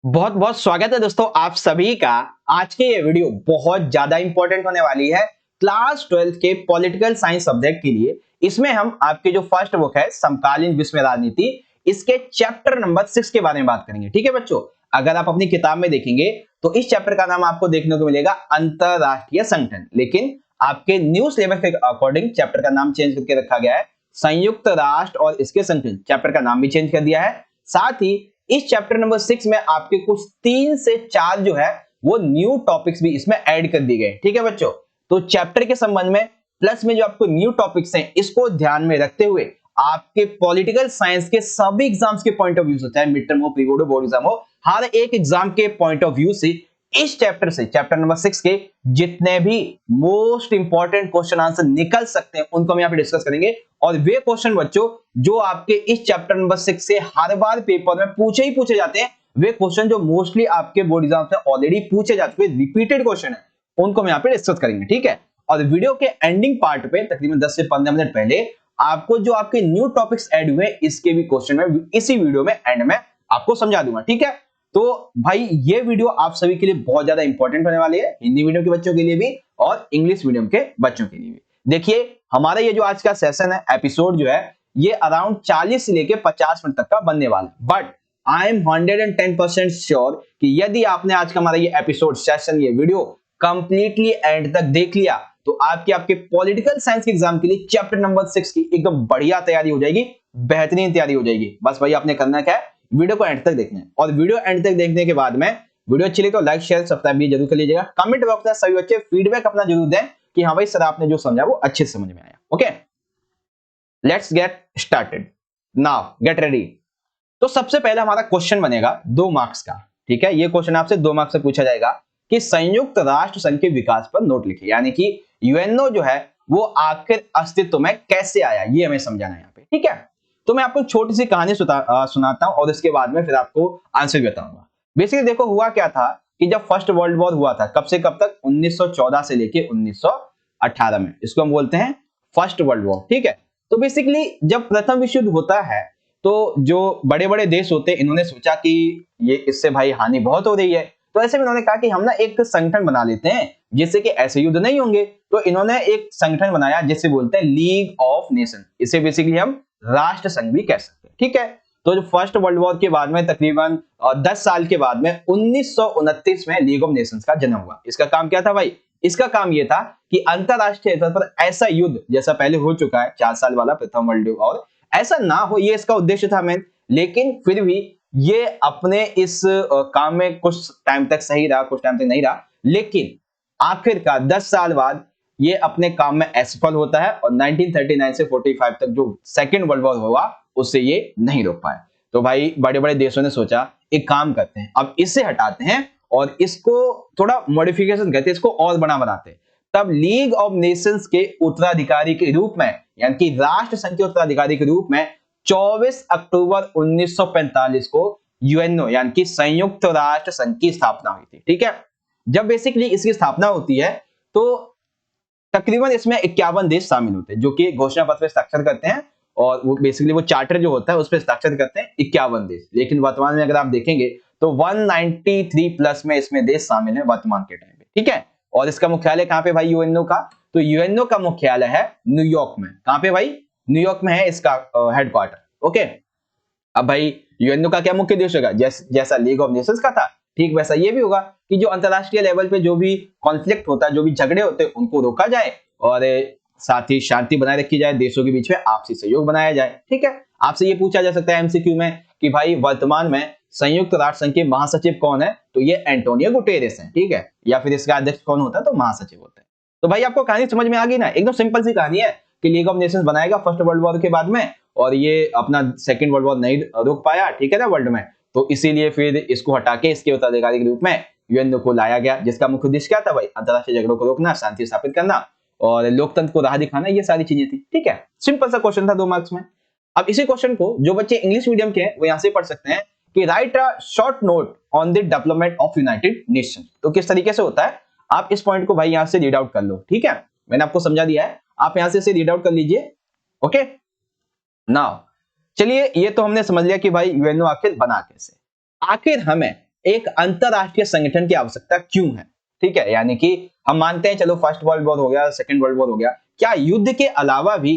बहुत बहुत स्वागत है दोस्तों आप सभी का। आज की ये वीडियो बहुत ज्यादा इंपॉर्टेंट होने वाली है क्लास 12 के पॉलिटिकल साइंस सब्जेक्ट के लिए। इसमें हम आपकी जो फर्स्ट बुक है समकालीन विश्व राजनीति, इसके चैप्टर नंबर 6 के बारे में बात करेंगे। ठीक है बच्चों, अगर आप अपनी किताब में देखेंगे तो इस चैप्टर का नाम आपको देखने को मिलेगा अंतरराष्ट्रीय संगठन, लेकिन आपके न्यू सिलेबस के अकॉर्डिंग चैप्टर का नाम चेंज करके रखा गया है संयुक्त राष्ट्र और इसके संगठन। चैप्टर का नाम भी चेंज कर दिया है। साथ ही इस चैप्टर नंबर 6 में आपके कुछ 3 से 4 जो है वो न्यू टॉपिक्स भी इसमें ऐड कर दिए गए। ठीक है बच्चों, तो चैप्टर के संबंध में प्लस में जो आपको न्यू टॉपिक्स हैं इसको ध्यान में रखते हुए आपके पॉलिटिकल साइंस के सभी एग्जाम्स के पॉइंट ऑफ व्यू से, चाहे मिड टर्म हो, प्री बोर्ड हो, बोर्ड एग्जाम हो, हर एक एग्जाम के पॉइंट ऑफ व्यू से इस चैप्टर से, चैप्टर नंबर 6 के जितने भी मोस्ट इंपॉर्टेंट क्वेश्चन आंसर निकल सकते हैं उनको हम यहाँ पे डिस्कस करेंगे। और वे क्वेश्चन बच्चों जो आपके इस चैप्टर नंबर 6 से हर बार पेपर में पूछे जाते हैं, वे क्वेश्चन जो मोस्टली आपके बोर्ड एग्जाम में ऑलरेडी पूछे जा चुके रिपीटेड क्वेश्चन है, उनको हम यहाँ पे डिस्कस करेंगे। ठीक है, और वीडियो के एंडिंग पार्ट पे तकरीबन 10 से 15 मिनट पहले आपको जो आपके न्यू टॉपिक्स ऐड हुए इसके भी क्वेश्चन में इसी वीडियो में एंड में आपको समझा दूंगा। ठीक है, तो भाई ये वीडियो आप सभी के लिए बहुत ज्यादा इंपॉर्टेंट होने वाली है, हिंदी मीडियम के बच्चों के लिए भी और इंग्लिश मीडियम के बच्चों के लिए भी। देखिए हमारा ये जो आज का सेशन है, एपिसोड जो है, ये अराउंड 40 से लेके 50 मिनट तक का बनने वाला है। बट आई एम 110% श्योर कि यदि आपने आज का हमारा ये एपिसोड, सेशन, ये वीडियो कंप्लीटली एंड तक देख लिया तो आपके पॉलिटिकल साइंस के एग्जाम के लिए चैप्टर नंबर 6 की एकदम बढ़िया तैयारी हो जाएगी, बेहतरीन तैयारी हो जाएगी। बस भाई आपने करना क्या है, वीडियो को एंड तक देखना है, और वीडियो एंड तक देखने के बाद में वीडियो अच्छी लगे तो लाइक शेयर सब्सक्राइब भी जरूर कर लीजिएगा। कमेंट बॉक्स में सभी बच्चे फीडबैक अपना जरूर दें कि हाँ भाई सर आपने जो समझा वो अच्छे से समझ में आया। Okay, let's get started now, get ready. तो सबसे पहले हमारा क्वेश्चन बनेगा 2 मार्क्स का। ठीक है, ये क्वेश्चन आपसे 2 मार्क्स से पूछा जाएगा कि संयुक्त राष्ट्र संघ के विकास पर नोट लिखिए, यानी कि यूएनओ जो है वो आखिर अस्तित्व में कैसे आया, ये हमें समझाना है यहाँ पे। ठीक है, तो मैं आपको छोटी सी कहानी सुनाता हूं और इसके बाद में फिर आपको आंसर भी बताऊंगा। बेसिकली देखो हुआ क्या था कि जब फर्स्ट वर्ल्ड वॉर हुआ था, कब से कब तक, 1914 से लेके 1918 में, इसको हम बोलते हैं फर्स्ट वर्ल्ड वॉर। ठीक है, तो बेसिकली जब प्रथम विश्व युद्ध होता है तो जो बड़े बड़े देश होते हैं इन्होंने सोचा कि ये इससे भाई हानि बहुत हो रही है, तो ऐसे में इन्होंने कहा कि हम ना एक संगठन बना लेते हैं जिससे कि ऐसे युद्ध नहीं होंगे। तो इन्होंने एक संगठन बनाया जिसे बोलते हैं लीग ऑफ नेशन, इसे बेसिकली हम राष्ट्र संघ भी कह सकते हैं। ठीक है, तो जो फर्स्ट वर्ल्ड वॉर के बाद में तकरीबन 10 साल के बाद में 1929 में लीग ऑफ नेशंस का जन्म हुआ। इसका काम क्या था भाई, इसका काम यह था कि अंतरराष्ट्रीय स्तर पर ऐसा युद्ध जैसा पहले हो चुका है 4 साल वाला प्रथम वर्ल्ड वॉर, ऐसा ना हो, ये इसका उद्देश्य था मेन। लेकिन फिर भी ये अपने इस काम में कुछ टाइम तक सही रहा, कुछ टाइम तक नहीं रहा, लेकिन आखिरकार 10 साल बाद ये अपने काम में असफल होता है और 1939 से 45 तक जो सेकेंड वर्ल्ड वॉर हुआ उससे ये नहीं रोक पाया। तो भाई बड़े बड़े देशों ने सोचा एक काम करते हैं, अब इसे हटाते हैं और इसको थोड़ा मॉडिफिकेशन करते हैं, इसको और बड़ा बनाते हैं। तब लीग ऑफ नेशंस के उत्तराधिकारी के रूप में, यानी कि राष्ट्र संघ के उत्तराधिकारी के रूप में 24 अक्टूबर 1945 को यूएनओ यानी कि संयुक्त राष्ट्र संघ की स्थापना हुई थी। ठीक है, जब बेसिकली इसकी स्थापना होती है तो तकरीबन इसमें 51 देश शामिल होते हैं जो कि घोषणा पत्र पे हस्ताक्षर करते हैं, और वो बेसिकली वो चार्टर जो होता है उस पर हस्ताक्षर करते हैं 51 देश। लेकिन वर्तमान में अगर आप देखेंगे तो 193 प्लस में इसमें देश शामिल है वर्तमान के टाइम पे। ठीक है, और इसका मुख्यालय कहां पे भाई, यूएनओ का, तो यूएनओ का मुख्यालय है न्यूयॉर्क में। कहां पे भाई, न्यूयॉर्क में है इसका हेडक्वार्टर। ओके, अब भाई यूएनओ का क्या मुख्य उद्देश्य होगा, जैसा लीग ऑफ नेशंस का था ठीक वैसा ये भी होगा कि जो अंतरराष्ट्रीय लेवल पे जो भी कॉन्फ्लिक्ट होता है, जो भी झगड़े होते हैं उनको रोका जाए और साथ ही शांति बनाए रखी जाए, देशों के बीच में आपसी सहयोग बनाया जाए। ठीक है, आपसे ये पूछा जा सकता है एमसीक्यू में कि भाई वर्तमान में संयुक्त राष्ट्र संघ के महासचिव कौन है, तो ये एंटोनियो गुटेरेस है। ठीक है, या फिर इसका अध्यक्ष कौन होता है, तो महासचिव होता है। तो भाई आपको कहानी समझ में आ गई ना, एकदम सिंपल सी कहानी है कि लीग ऑफ नेशंस बनाएगा फर्स्ट वर्ल्ड वॉर के बाद में, और ये अपना सेकंड वर्ल्ड वॉर नहीं रोक पाया, ठीक है ना, वर्ल्ड में, तो इसीलिए फिर इसको हटा के इसके उत्तराधिकारी के रूप में यूएनओ को लाया गया, जिसका मुख्य उद्देश्य क्या था भाई, अंतरराष्ट्रीय झगड़ों को रोकना, शांति स्थापित करना और लोकतंत्र को राह दिखाना, ये सारी चीजें थी। ठीक है, सिंपल सा क्वेश्चन था 2 मार्क्स में। अब इसी क्वेश्चन को जो बच्चे इंग्लिश मीडियम के हैं वो यहां से पढ़ सकते हैं कि right a short note on the development of United nation. तो किस तरीके से होता है, आप इस पॉइंट को भाई यहां से रीड आउट कर लो। ठीक है, मैंने आपको समझा दिया है, आप यहां से इसे रीड आउट कर लीजिए। ओके, नाउ चलिए ये तो हमने समझ लिया कि भाई यूएनओ आखिर बना कैसे। आखिर हमें एक अंतरराष्ट्रीय संगठन की आवश्यकता क्यों है? ठीक है, यानी कि हम मानते हैं चलो फर्स्ट वर्ल्ड वॉर हो गया, सेकंड वर्ल्ड वॉर हो गया, क्या युद्ध के अलावा भी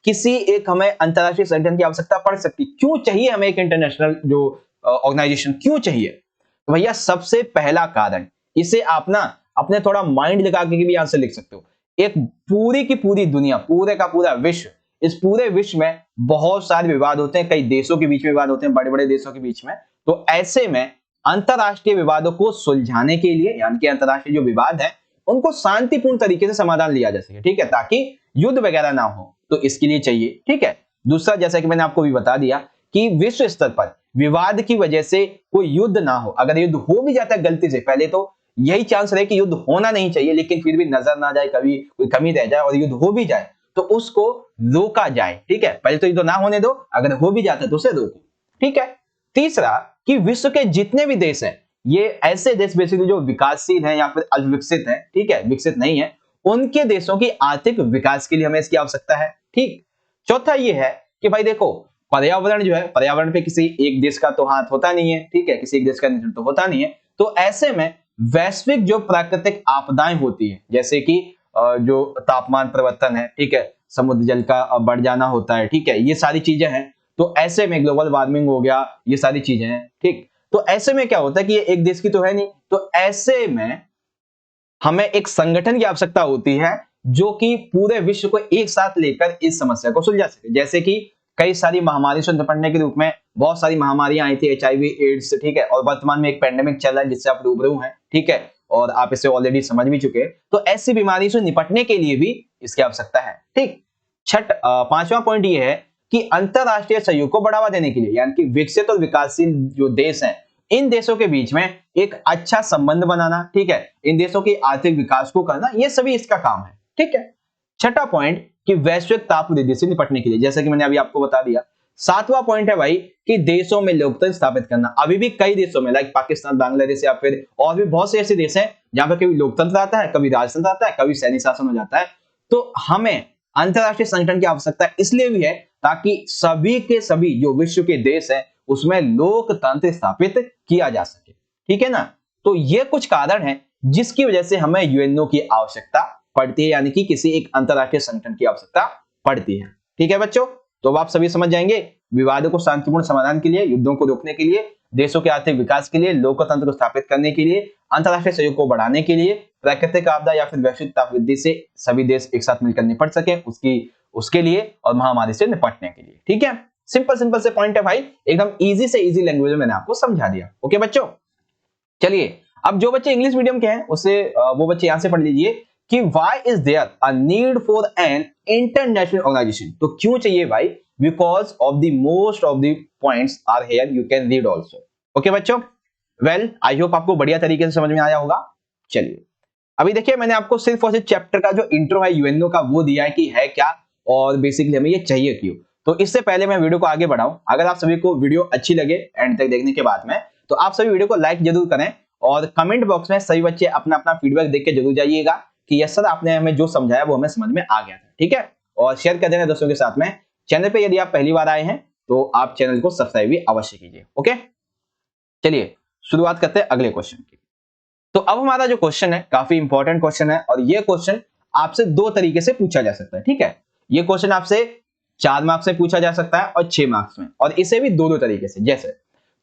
किसी एक हमें अंतरराष्ट्रीय संगठन की आवश्यकता पड़ सकती? क्यों चाहिए हमें एक इंटरनेशनल जो ऑर्गेनाइजेशन क्यों चाहिए? तो भैया सबसे पहला कारण, इसे आप ना अपने थोड़ा माइंड लगा के भी आंसर लिख सकते हो। एक पूरी की पूरी दुनिया, पूरे का पूरा विश्व, इस पूरे विश्व में बहुत सारे विवाद होते हैं, कई देशों के बीच में विवाद होते हैं, बड़े बड़े देशों के बीच में। तो ऐसे में अंतरराष्ट्रीय विवादों को सुलझाने के लिए, यानी कि अंतरराष्ट्रीय जो विवाद है उनको शांतिपूर्ण तरीके से समाधान लिया जा सके, ठीक है, ताकि युद्ध वगैरह ना हो, तो इसके लिए चाहिए। ठीक है, दूसरा, जैसा कि मैंने आपको भी बता दिया कि विश्व स्तर पर विवाद की वजह से कोई युद्ध ना हो। अगर युद्ध हो भी जाता है गलती से, पहले तो यही चांस रहे कि युद्ध होना नहीं चाहिए, लेकिन फिर भी नजर ना जाए, कभी कोई कमी रह जाए और युद्ध हो भी जाए तो उसको रोका जाए। ठीक है, पहले तो युद्ध ना होने दो, अगर हो भी जाता है तो उसे रोको। ठीक है, तीसरा कि विश्व के जितने भी देश हैं, ये ऐसे देश बेसिकली जो विकासशील हैं या फिर अविकसित हैं, ठीक है, विकसित नहीं है, उनके देशों की आर्थिक विकास के लिए हमें इसकी आवश्यकता है। ठीक, चौथा ये है कि भाई देखो, पर्यावरण जो है, पर्यावरण पे किसी एक देश का तो हाथ होता नहीं है, ठीक है, किसी एक देश का नियंत्रण तो होता नहीं है। तो ऐसे में वैश्विक जो प्राकृतिक आपदाएं होती है, जैसे कि जो तापमान परिवर्तन है, ठीक है, समुद्र जल का बढ़ जाना होता है, ठीक है, ये सारी चीजें हैं। तो ऐसे में ग्लोबल वार्मिंग हो गया, ये सारी चीजें हैं। ठीक, तो ऐसे में क्या होता है कि ये एक देश की तो है नहीं, तो ऐसे में हमें एक संगठन की आवश्यकता होती है जो कि पूरे विश्व को एक साथ लेकर इस समस्या को सुलझा सके। जैसे कि कई सारी महामारी से निपटने के रूप में बहुत सारी महामारियां आई थी, एचआईवी, एड्स, ठीक है, और वर्तमान में एक पेंडेमिक चल रहा है जिससे आप रूबरू हैं, ठीक है, और आप इसे ऑलरेडी समझ भी चुके हैं। तो ऐसी बीमारी से निपटने के लिए भी इसकी आवश्यकता है। ठीक, पांचवा पॉइंट ये है कि अंतरराष्ट्रीय सहयोग को बढ़ावा देने के लिए, यानी कि विकसित और विकासशील जो देश हैं, इन देशों के बीच में एक अच्छा संबंध बनाना, ठीक है, इन देशों की आर्थिक विकास को करना, ये सभी इसका काम है। ठीक है, छठा पॉइंट कि वैश्विक ताप वृद्धि से निपटने के लिए, जैसे कि मैंने अभी आपको बता दिया। सातवां पॉइंट है भाई कि देशों में लोकतंत्र स्थापित करना। अभी भी कई देशों में, लाइक पाकिस्तान, बांग्लादेश या फिर और भी बहुत से ऐसे देश हैं जहां पर कभी लोकतंत्र आता है, कभी राजतंत्र आता है, कभी सैनिक शासन हो जाता है। तो हमें अंतरराष्ट्रीय संगठन की आवश्यकता इसलिए भी है ताकि सभी के सभी जो विश्व के देश हैं उसमें लोकतंत्र स्थापित किया जा सके। ठीक है ना, तो ये कुछ कारण हैं जिसकी वजह से हमें यूएनओ की आवश्यकता पड़ती है, यानी कि किसी एक अंतरराष्ट्रीय संगठन की आवश्यकता पड़ती है। ठीक है बच्चों, तो अब आप सभी समझ जाएंगे, विवादों को शांतिपूर्ण समाधान के लिए, युद्धों को रोकने के लिए, देशों के आर्थिक विकास के लिए, लोकतंत्र को स्थापित करने के लिए, अंतरराष्ट्रीय सहयोग को बढ़ाने के लिए, प्राकृतिक आपदा या फिर वैश्विक ताप वृद्धि से सभी देश एक साथ मिलकर निपट सके उसके लिए, और महामारी से निपटने के लिए। ठीक है, सिंपल सिंपल से पॉइंट है भाई, एकदम इजी से इजी लैंग्वेज में मैंने आपको समझा दिया। ओके बच्चों, चलिए अब जो बच्चे इंग्लिश मीडियम के हैं उसे वो बच्चे यहां से पढ़ लीजिए कि why is there a need for an international organization. तो क्यों चाहिए भाई? Because of the most of the points are here, you can read also. Okay बच्चों, वेल आई होप आपको बढ़िया तरीके से समझ में आया होगा। चलिए अभी देखिए, मैंने आपको सिर्फ और सिर्फ चैप्टर का जो इंट्रो है यूएनओ का वो दिया है कि है क्या और बेसिकली हमें ये चाहिए क्यों। तो इससे पहले मैं वीडियो को आगे बढ़ाऊं, अगर आप सभी को वीडियो अच्छी लगे एंड तक देखने के बाद में, तो आप सभी वीडियो को लाइक जरूर करें और कमेंट बॉक्स में सभी बच्चे अपना अपना फीडबैक देख के जरूर जाइएगा कि यस सर आपने हमें जो समझाया वो हमें समझ में आ गया था। ठीक है, और शेयर कर देना दोस्तों के साथ में। चैनल पे यदि आप पहली बार आए हैं तो आप चैनल को सब्सक्राइब भी अवश्य कीजिए। ओके, चलिए शुरुआत करते हैं अगले क्वेश्चन की। तो अब हमारा जो क्वेश्चन है काफी इंपॉर्टेंट क्वेश्चन है और ये क्वेश्चन आपसे दो तरीके से पूछा जा सकता है। ठीक है, ये क्वेश्चन आपसे 4 मार्क्स में पूछा जा सकता है और 6 मार्क्स में, और इसे भी दो तरीके से। जैसे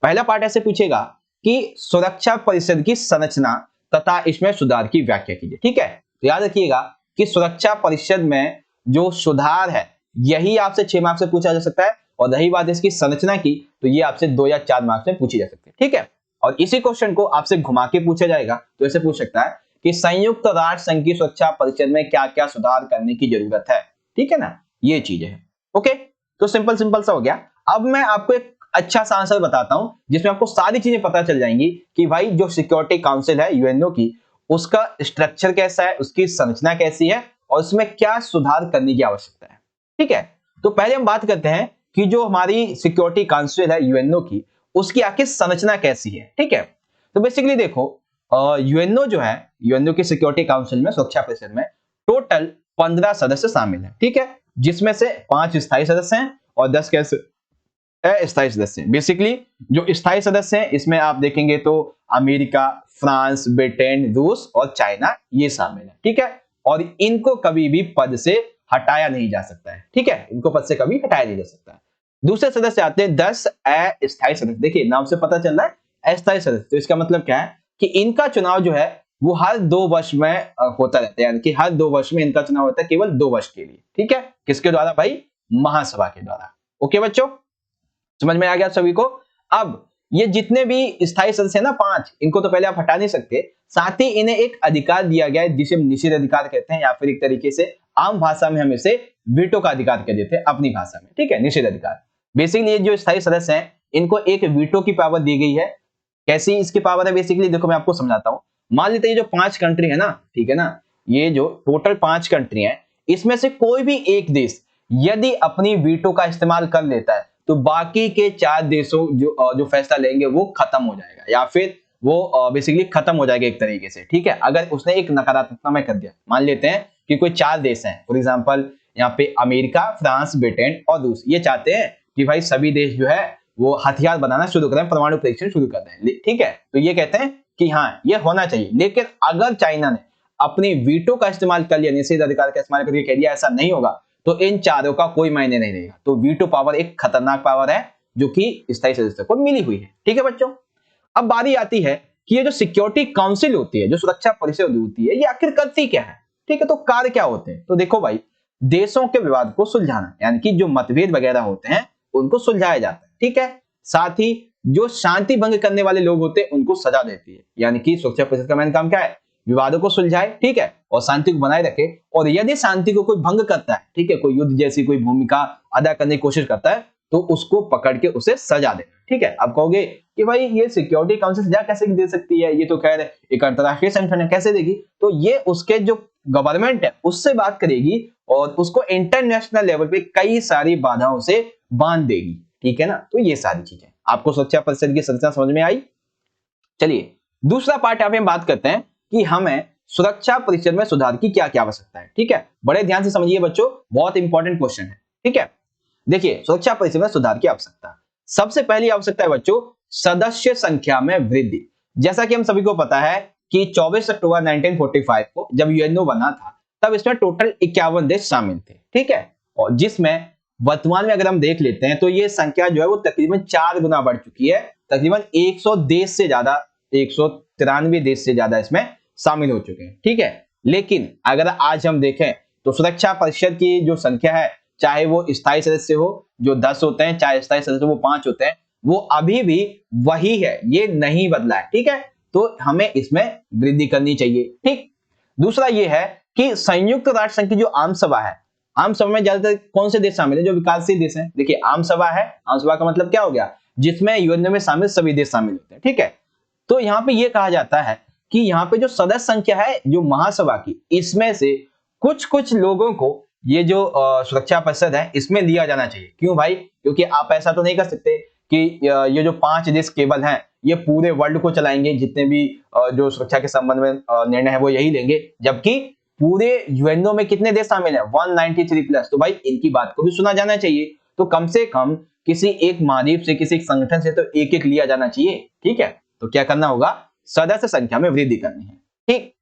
पहला पार्ट ऐसे पूछेगा कि सुरक्षा परिषद की संरचना तथा इसमें सुधार की व्याख्या कीजिए। ठीक है, तो याद रखिएगा कि सुरक्षा परिषद में जो सुधार है यही आपसे 6 मार्क्स से पूछा जा सकता है, और रही बात इसकी संरचना की तो ये आपसे 2 या 4 मार्क्स में पूछी जा सकती है। ठीक है, और इसी क्वेश्चन को आपसे घुमा के पूछा जाएगा तो ऐसे पूछ सकता है कि संयुक्त राष्ट्र संघ की सुरक्षा परिषद में क्या क्या सुधार करने की जरूरत है। ठीक है ना, ये चीजें हैं। ओके, तो सिंपल सिंपल सा हो गया। अब मैं आपको एक अच्छा सा आंसर बताता हूं जिसमें आपको सारी चीजें पता चल जाएंगी कि भाई जो सिक्योरिटी काउंसिल है यूएनओ की, उसका स्ट्रक्चर कैसा है, उसकी संरचना कैसी है और उसमें क्या सुधार करने की आवश्यकता है। ठीक है, तो पहले हम बात करते हैं कि जो हमारी सिक्योरिटी काउंसिल है यूएनओ की, उसकी आखिर संरचना कैसी है। ठीक है, तो बेसिकली देखो, यूएनओ जो है, यूएनओ की सिक्योरिटी काउंसिल में, सुरक्षा परिषद में टोटल 15 सदस्य शामिल हैं। ठीक है, जिसमें से 5 स्थायी सदस्य हैं और 10 कैसे अस्थायी सदस्य। बेसिकली जो स्थायी सदस्य हैं इसमें आप देखेंगे तो अमेरिका, फ्रांस, ब्रिटेन, रूस और चाइना ये शामिल है, ठीक है। और इनको कभी भी पद से हटाया नहीं जा सकता है, ठीक है, इनको पद से कभी हटाया नहीं जा सकता है। दूसरे सदस्य आते हैं 10 अस्थायी सदस्य। देखिए नाम से पता चल रहा है अस्थायी सदस्य, तो इसका मतलब क्या है कि इनका चुनाव जो है वो हर 2 वर्ष में होता रहता है, यानी कि हर 2 वर्ष में इनका चुनाव होता है, केवल 2 वर्ष के लिए, ठीक है। किसके द्वारा भाई? महासभा के द्वारा। ओके बच्चों, समझ में आ गया सभी को। अब ये जितने भी स्थायी सदस्य हैं ना 5, इनको तो पहले आप हटा नहीं सकते, साथ ही इन्हें एक अधिकार दिया गया है जिसे निषेध अधिकार कहते हैं, या फिर एक तरीके से आम भाषा में हम इसे वीटो का अधिकार कह देते हैं अपनी भाषा में, ठीक है, निषेध अधिकार। बेसिकली ये जो स्थायी सदस्य हैं इनको एक वीटो की पावर दी गई है। कैसी इसकी पावर है? बेसिकली देखो मैं आपको समझाता हूं। मान लेते हैं ये जो 5 कंट्री है ना, ठीक है ना, ये जो टोटल 5 कंट्री है इसमें से कोई भी एक देश यदि अपनी वीटो का इस्तेमाल कर लेता है तो बाकी के 4 देशों जो फैसला लेंगे वो खत्म हो जाएगा, या फिर वो बेसिकली खत्म हो जाएगा एक तरीके से, ठीक है। अगर उसने एक नकारात्मक कर दिया, मान लेते हैं कि कोई 4 देश हैं, फॉर एग्जांपल यहाँ पे अमेरिका, फ्रांस, ब्रिटेन और रूस, ये चाहते हैं कि भाई सभी देश जो है वो हथियार बनाना शुरू करें, परमाणु परीक्षण शुरू कर दें, ठीक है। तो ये कहते हैं कि हाँ ये होना चाहिए, लेकिन अगर चाइना ने अपनी वीटो का इस्तेमाल कर लिया, निषेध अधिकार का इस्तेमाल करके कह दिया ऐसा नहीं होगा, तो इन चारों का कोई मायने नहीं रहेगा। तो वीटो पावर एक खतरनाक पावर है जो कि स्थायी सदस्य को मिली हुई है, ठीक है बच्चों। अब बारी आती है कि ये जो सिक्योरिटी काउंसिल होती है, जो सुरक्षा परिषद होती है, ये आखिर करती क्या है, ठीक है। तो कार्य क्या होते हैं? तो देखो भाई, देशों के विवाद को सुलझाना, यानी कि जो मतभेद वगैरह होते हैं उनको सुलझाया जाता है, ठीक है। साथ ही जो शांति भंग करने वाले लोग होते हैं उनको सजा देती है, यानी कि सुरक्षा परिषद का मेन काम क्या है? विवादों को सुलझाए, ठीक है, और शांति को बनाए रखे। और यदि शांति को कोई भंग करता है, ठीक है, कोई युद्ध जैसी कोई भूमिका अदा करने की कोशिश करता है, तो उसको पकड़ के उसे सजा दे, ठीक है। अब कहोगे कि भाई ये सिक्योरिटी काउंसिल सजा कैसे दे सकती है, ये तो खैर एक अंतरराष्ट्रीय संगठन है, कैसे देगी? तो ये उसके जो गवर्नमेंट है उससे बात करेगी और उसको इंटरनेशनल लेवल पे कई सारी बाधाओं से बांध देगी, ठीक है ना। तो ये सारी चीजें आपको सुरक्षा परिषद की संरचना समझ में आई। चलिए दूसरा पार्ट यहाँ पे हम बात करते हैं कि हमें सुरक्षा परिषद में सुधार की क्या क्या आवश्यकता है, ठीक है। बड़े ध्यान से समझिए बच्चों, बहुत इंपॉर्टेंट क्वेश्चन है, ठीक है। देखिए सुरक्षा परिषद में सुधार की आवश्यकता, सबसे पहली आवश्यकता है बच्चों सदस्य संख्या में वृद्धि। जैसा कि हम सभी को पता है कि 24 अक्टूबर 1945 को जब यूएनओ बना था तब इसमें टोटल 51 देश शामिल थे, ठीक है। और जिसमें वर्तमान में अगर हम देख लेते हैं तो ये संख्या जो है वो तकरीबन 4 गुना बढ़ चुकी है, तकरीबन 100 देश से ज्यादा, 193 देश से ज्यादा इसमें शामिल हो चुके हैं, ठीक है। लेकिन अगर आज हम देखें तो सुरक्षा परिषद की जो संख्या है, चाहे वो स्थायी सदस्य हो जो 10 होते हैं, चाहे स्थायी सदस्य वो 5 होते हैं, वो अभी भी वही है, ये नहीं बदला है, ठीक है। तो हमें इसमें वृद्धि करनी चाहिए, ठीक। दूसरा ये है कि संयुक्त राष्ट्र संघ की जो आम सभा है, आम सभा में ज्यादातर कौन से देश शामिल है? जो विकासशील देश हैं। देखिए आम सभा है, आम सभा का मतलब क्या हो गया? जिसमें यूएनओ में शामिल सभी देश शामिल होते हैं, ठीक है। तो यहाँ पे ये कहा जाता है कि यहाँ पे जो सदस्य संख्या है जो महासभा की, इसमें से कुछ कुछ लोगों को ये जो सुरक्षा परिषद है इसमें लिया जाना चाहिए। क्यों भाई? क्योंकि आप ऐसा तो नहीं कर सकते कि ये जो 5 देश केवल हैं ये पूरे वर्ल्ड को चलाएंगे, जितने भी जो सुरक्षा के संबंध में निर्णय है वो यही लेंगे, जबकि पूरे यूएनओ में कितने देश शामिल हैं? 193 प्लस। तो भाई इनकी बात को भी सुना जाना चाहिए। तो कम से कम किसी एक महाद्वीप से, किसी एक संगठन से तो एक एक लिया जाना चाहिए, ठीक है। तो क्या करना होगा? सदस्य संख्या में वृद्धि करनी है, ठीक।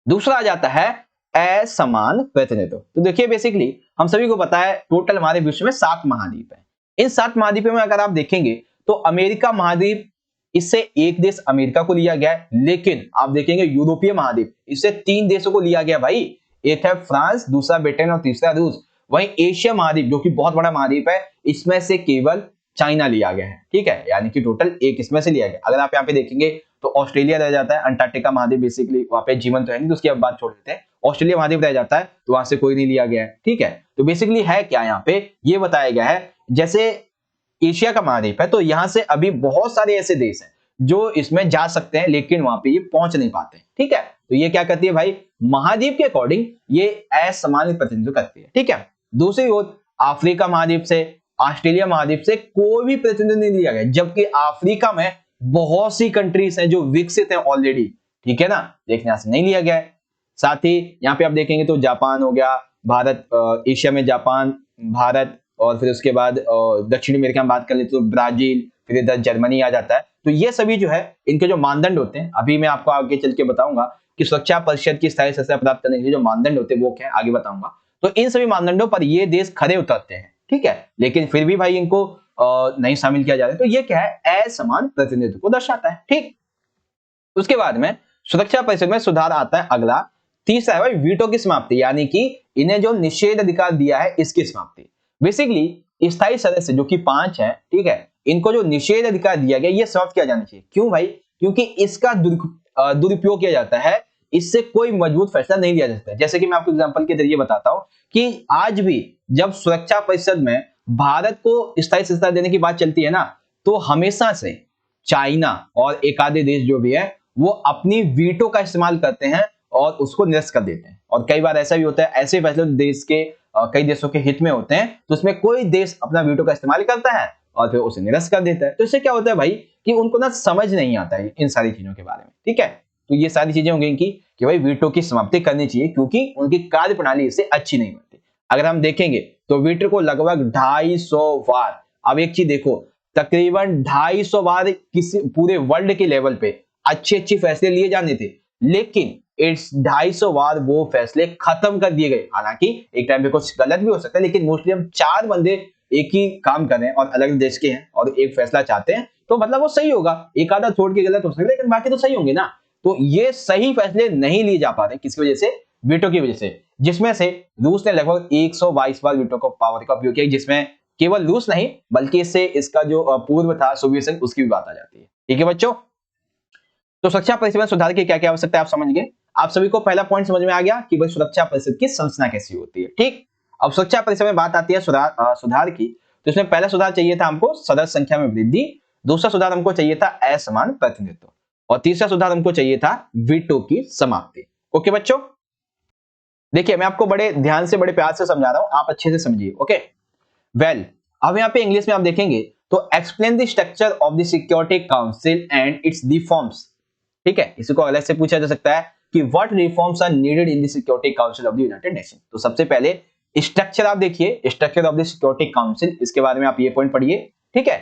दूसरा आ जाता है असमान प्रतिनिधित्व। तो देखिए बेसिकली हम सभी को पता है टोटल हमारे विश्व में 7 महाद्वीप हैं। इन 7 महाद्वीपों में अगर आप देखेंगे तो अमेरिका महाद्वीप, इससे एक देश अमेरिका को लिया गया है, लेकिन आप देखेंगे यूरोपीय महाद्वीप, इससे 3 देशों को लिया गया भाई। एक है फ्रांस, दूसरा ब्रिटेन और तीसरा रूस। वहीं एशिया महाद्वीप जो कि बहुत बड़ा महाद्वीप है, इसमें से केवल चाइना लिया गया है, ठीक है। यानी कि टोटल एक इसमें से लिया गया। अगर आप यहाँ पे देखेंगे तो ऑस्ट्रेलिया रह जाता है, अंटार्कटिका महाद्वीप बेसिकली वहां पे जीवन तो है नहीं, तो उसकी अब बात छोड़ देते हैं। ऑस्ट्रेलिया महाद्वीप रह जाता है तो वहां से कोई नहीं लिया गया है, ठीक है। तो बेसिकली है क्या यहाँ पे ये बताया गया है, जैसे एशिया का महाद्वीप है तो यहाँ से अभी बहुत सारे ऐसे देश हैं जो इसमें जा सकते हैं, लेकिन वहां पे ये पहुंच नहीं पाते, ठीक है। तो ये क्या करती है भाई? महाद्वीप के अकॉर्डिंग ये असमान प्रतिनिधित्व करती है, ठीक है। दूसरी ओर अफ्रीका महाद्वीप से, ऑस्ट्रेलिया महाद्वीप से कोई भी प्रतिनिधित्व नहीं लिया गया, जबकि अफ्रीका में बहुत सी कंट्रीज हैं जो विकसित हैं ऑलरेडी, ठीक है ना, लेकिन यहां से नहीं लिया गया है। साथ ही यहाँ पे आप देखेंगे तो जापान हो गया, भारत, एशिया में जापान, भारत, और फिर उसके बाद दक्षिण अमेरिका में बात कर ले तो ब्राजील, फिर इधर जर्मनी आ जाता है। तो ये सभी जो है इनके जो मानदंड होते हैं, अभी मैं आपको आगे चल के बताऊंगा कि सुरक्षा परिषद की स्थायी सदस्यता प्राप्त करने के लिए जो मानदंड होते हैं वो क्या है, आगे बताऊंगा। तो इन सभी मानदंडों पर ये देश खरे उतरते हैं, ठीक है, लेकिन फिर भी भाई इनको नहीं शामिल किया जा रहा है। तो ये क्या है, असमान प्रतिनिधित्व को दर्शाता है, ठीक। उसके बाद में सुरक्षा परिषद में सुधार आता है अगला, तीसरा है भाई वीटो की समाप्ति, यानी कि इन्हें जो निषेध अधिकार दिया है इसकी समाप्ति। बेसिकली स्थायी सदस्य जो कि 5 है, ठीक है, इनको जो निषेध अधिकार दिया गया ये समाप्त किया जाना चाहिए। क्यों भाई? क्योंकि इसका दुरुपयोग किया जाता है, इससे कोई मजबूत फैसला नहीं लिया जा सकता। जैसे कि मैं आपको एग्जांपल के जरिए बताता हूं कि आज भी जब सुरक्षा परिषद में भारत को स्थायी सदस्यता देने की बात चलती है ना, तो हमेशा से चाइना और एक आधे देश जो भी है वो अपनी वीटो का इस्तेमाल करते हैं और उसको निरस्त कर देते हैं। और कई बार ऐसा भी होता है, ऐसे फैसले देश के कई देशों के हित में होते हैं, तो उसमें कोई देश अपना वीटो का इस्तेमाल करता है और फिर उसे निरस्त कर देता है। तो इससे क्या होता है भाई कि उनको ना समझ नहीं आता है इन सारी चीजों के बारे में, ठीक है। तो ये सारी चीजें होंगी कि भाई वीटो की समाप्ति करनी चाहिए, क्योंकि उनकी कार्यप्रणाली इससे अच्छी नहीं बनती। अगर हम देखेंगे तो वीटो को लगभग 250 बार, अब एक चीज देखो, तकरीबन 250 बार किसी पूरे वर्ल्ड के लेवल पे अच्छे फैसले लिए जाने थे, लेकिन इट्स 250 बार वो फैसले खत्म कर दिए गए। हालांकि एक टाइम पे कुछ गलत भी हो सकता है, लेकिन मोस्टली हम 4 बंदे एक ही काम कर रहे हैं और अलग देश के हैं और एक फैसला चाहते हैं, तो मतलब वो सही होगा। एक आधा छोड़ के गलत हो सकता है, लेकिन बाकी तो सही होंगे ना। तो ये सही फैसले नहीं लिए जा पा रहे, किसकी वजह से? वीटो की वजह से, जिसमें से रूस ने लगभग 122 बार वीटो को पावर का उपयोग किया, जिसमें केवल रूस नहीं बल्कि इससे इसका जो पूर्व था सोवियत संघ, उसकी भी बात आ जाती है, ठीक है बच्चों। तो सुरक्षा परिषद में सुधार की क्या क्या आवश्यकता है आप समझ गए। आप सभी को पहला पॉइंट समझ में आ गया कि भाई सुरक्षा परिषद की संरचना कैसी होती है, ठीक। अब सुरक्षा परिषद में बात आती है सुधार की, तो इसमें पहला सुधार चाहिए था हमको सदस्य संख्या में वृद्धि, दूसरा सुधार हमको चाहिए था असमान प्रतिनिधित्व, और तीसरा सुधार हमको चाहिए था वीटो की समाप्ति। ओके बच्चों, देखिए मैं आपको बड़े ध्यान से बड़े प्यार से समझा रहा हूं, आप अच्छे से समझिए। ओके वेल, अब यहाँ पे इंग्लिश में आप देखेंगे तो explain the structure of the security council and it's reforms, ठीक है। इसी को अलग से पूछा जा सकता है कि what reforms are needed in the security council of the United nation. तो सबसे पहले स्ट्रक्चर आप देखिए, structure of the security council, इसके बारे में आप ये पॉइंट पढ़िए, ठीक है,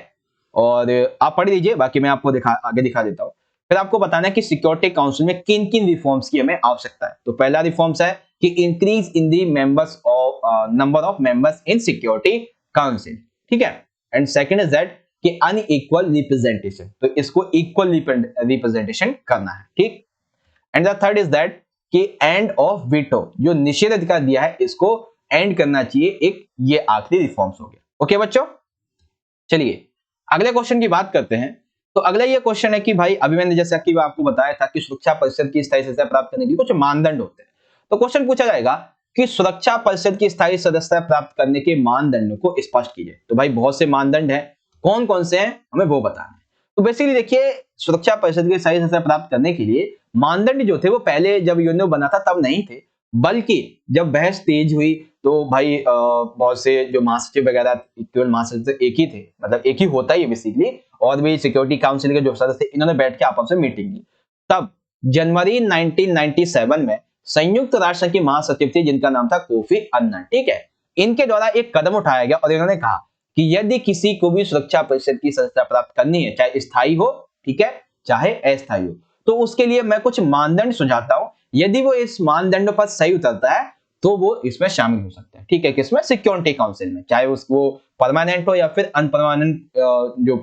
और आप पढ़ लीजिए, बाकी मैं आपको आगे दिखा देता हूं। फिर आपको बताना है कि सिक्योरिटी काउंसिल में किन किन रिफॉर्म्स की हमें आवश्यकता है। तो पहला रिफॉर्म्स है कि increase in the members of number of members in security council, ठीक है। एंड सेकंड इज दैट कि अनइक्वल रिप्रेजेंटेशन, तो इसको इक्वल रिप्रेजेंटेशन करना है, ठीक। And the third is that कि एंड ऑफ वीटो, जो निषेध अधिकार दिया है इसको एंड करना चाहिए, एक ये आखिरी रिफॉर्म्स हो गया। ओके बच्चों, चलिए अगले क्वेश्चन की बात करते हैं। तो अगला ये क्वेश्चन है कि भाई अभी मैंने जैसा कि आपको बताया था कि सुरक्षा परिषद की स्थायी सदस्यता प्राप्त करने के लिए कुछ मानदंड होते हैं। तो क्वेश्चन पूछा जाएगा कि सुरक्षा परिषद की स्थायी सदस्यता प्राप्त करने के मानदंडों को स्पष्ट कीजिए। तो भाई बहुत से मानदंड हैं, कौन कौन से हैं हमें वो बताना है। तो बेसिकली देखिए, सुरक्षा परिषद की स्थायी सदस्यता प्राप्त करने के लिए मानदंड जो थे वो पहले जब यूएनओ बना था तब नहीं थे, बल्कि जब बहस तेज हुई तो भाई बहुत से जो महासचिव वगैरह, केवल महासचिव एक ही थे, मतलब एक ही होता ही बेसिकली, और भी सिक्योरिटी काउंसिल के जो सदस्य थे इन्होंने बैठ के आपस में मीटिंग की। तब जनवरी 1997 में संयुक्त राष्ट्र संघ के महासचिव थे जिनका नाम था कोफी अन्नान, ठीक है। इनके द्वारा एक कदम उठाया गया और इन्होंने कहा कि यदि किसी को भी सुरक्षा परिषद की सदस्यता प्राप्त करनी है, चाहे स्थायी हो, ठीक है, चाहे अस्थायी हो, तो उसके लिए मैं कुछ मानदंड सुझाता हूं। यदि वो इस मानदंड पर सही उतरता है तो वो इसमें शामिल हो सकता है, ठीक है, किसमें? सिक्योरिटी काउंसिल में, चाहे उसको परमानेंट हो या फिर अनपरमानेंट जो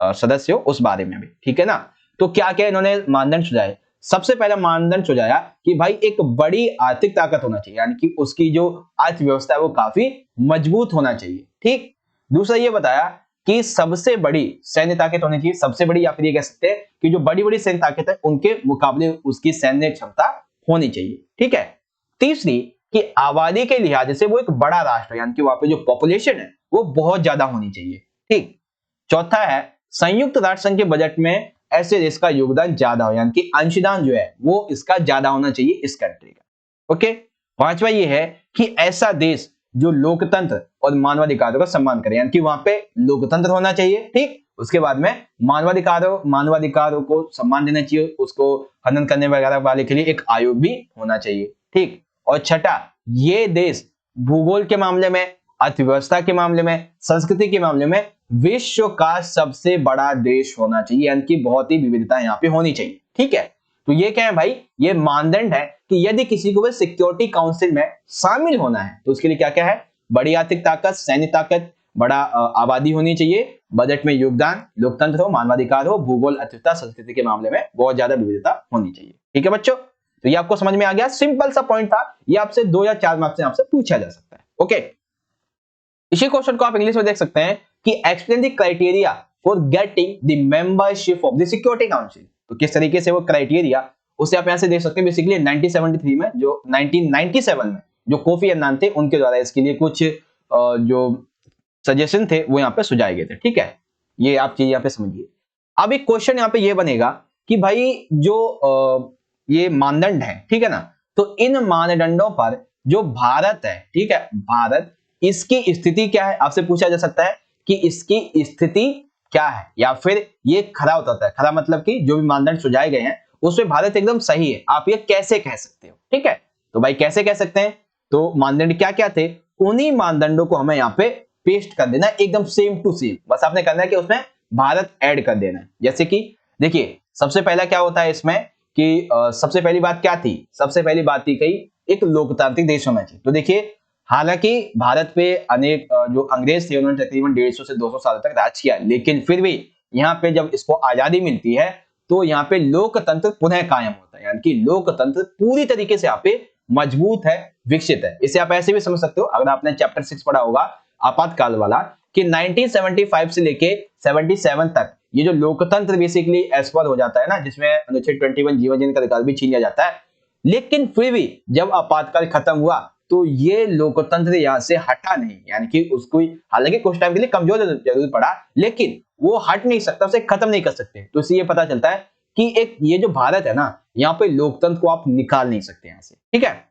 सदस्य हो उस बारे में भी, ठीक है ना। तो क्या क्या इन्होंने मानदंड सुझाए? सबसे पहला मानदंड सुझाया कि भाई एक बड़ी आर्थिक ताकत होना चाहिए, यानी कि उसकी जो अर्थव्यवस्था है वो काफी मजबूत होना चाहिए, ठीक। दूसरा ये बताया कि सबसे बड़ी सैन्य ताकत होनी चाहिए, सबसे बड़ी, या फिर ये कह सकते हैं कि जो बड़ी बड़ी सैन्य ताकत है उनके मुकाबले उसकी सैन्य क्षमता होनी चाहिए, ठीक है। तीसरी कि आबादी के लिहाज से वो एक बड़ा राष्ट्र, यानी कि वहां पे जो पॉपुलेशन है वो बहुत ज्यादा होनी चाहिए, ठीक। चौथा है संयुक्त राष्ट्र संघ के बजट में ऐसे देश का योगदान ज्यादा हो, यानी कि अंशदान जो है वो इसका ज्यादा होना चाहिए इस कंट्री का। ओके, पांचवा ये है कि ऐसा देश जो लोकतंत्र और मानवाधिकारों का सम्मान करे, यानी कि वहां पे लोकतंत्र होना चाहिए, ठीक। उसके बाद में मानवाधिकारों को सम्मान देना चाहिए, उसको हनन करने वगैरह वाले के लिए एक आयोग भी होना चाहिए, ठीक। और छठा, ये देश भूगोल के मामले में, अर्थव्यवस्था के मामले में, संस्कृति के मामले में विश्व का सबसे बड़ा देश होना चाहिए, यानी कि बहुत ही विविधता यहाँ पे होनी चाहिए। ठीक है, तो ये क्या है भाई, ये मानदंड है कि यदि किसी को भी सिक्योरिटी काउंसिल में शामिल होना है तो उसके लिए क्या क्या है, बड़ी आर्थिक ताकत, सैन्य ताकत, बड़ा आबादी होनी चाहिए, बजट में योगदान, लोकतंत्र हो, मानवाधिकार हो, भूगोल, अर्थव्यवस्था, संस्कृति के मामले में बहुत ज्यादा विविधता होनी चाहिए। ठीक है बच्चों, तो ये आपको समझ में आ गया, सिंपल सा पॉइंट था, ये आपसे 2 या 4 मार्क्स से आपसे पूछा जा सकता है। ओके, इसी क्वेश्चन को आप इंग्लिश में देख सकते हैं कि explain the criteria for getting the membership of the security council. तो किस तरीके से वो क्राइटेरिया, उसे आप यहां से देख सकते हैं। बेसिकली 1973 में जो 1997 में जो कोफी अन्नान थे उनके द्वारा इसके लिए कुछ जो सजेशन थे वो यहाँ पे सुझाए गए थे। ठीक है, ये आप चीज यहाँ पे समझिए। अब एक क्वेश्चन यहाँ पे ये बनेगा कि भाई जो ये मानदंड है, ठीक है ना, तो इन मानदंडों पर जो भारत है, ठीक है, भारत, इसकी स्थिति क्या है, आपसे पूछा जा सकता है कि इसकी स्थिति क्या है, या फिर ये खरा उतरता है। खरा मतलब कि जो भी मानदंड सुझाए गए हैं उसमें भारत एकदम सही है, आप ये कैसे कह सकते हो। ठीक है, तो भाई कैसे कह सकते हैं, तो मानदंड क्या क्या थे, उन्हीं मानदंडों को हमें यहाँ पे पेस्ट कर देना एकदम सेम टू सेम। बस आपने करना है कि उसमें भारत ऐड कर देना है। जैसे कि देखिए, सबसे पहला क्या होता है इसमें कि सबसे पहली बात क्या थी, सबसे पहली बात थी कही एक लोकतांत्रिक देश होना चाहिए। तो देखिए, हालांकि भारत पे अनेक जो अंग्रेज थे उन्होंने तकरीबन 150 से 200 साल तक राज किया, लेकिन फिर भी यहाँ पे जब इसको आजादी मिलती है तो यहाँ पे लोकतंत्र पुनः कायम होता है, यानी कि लोकतंत्र पूरी तरीके से यहाँ पे मजबूत है, विकसित है। इसे आप ऐसे भी समझ सकते हो, अगर आपने चैप्टर 6 पढ़ा होगा आपातकाल वाला, कि 1975 से लेके 77 तक ये जो लोकतंत्र बेसिकली एस्पर हो जाता है ना, जिसमें अनुच्छेद 21 जीवन जीने का अधिकार भी छीन लिया जाता है, लेकिन फिर भी जब आपातकाल खत्म हुआ तो ये लोकतंत्र यहाँ से हटा नहीं, यानी कि उसको हालांकि कुछ टाइम के लिए कमजोर जरूर पड़ा, लेकिन वो हट नहीं सकता, उसे खत्म नहीं कर सकते। तो इससे ये पता चलता है कि एक ये जो भारत है ना, यहाँ पे लोकतंत्र को आप निकाल नहीं सकते यहाँ से। ठीक है,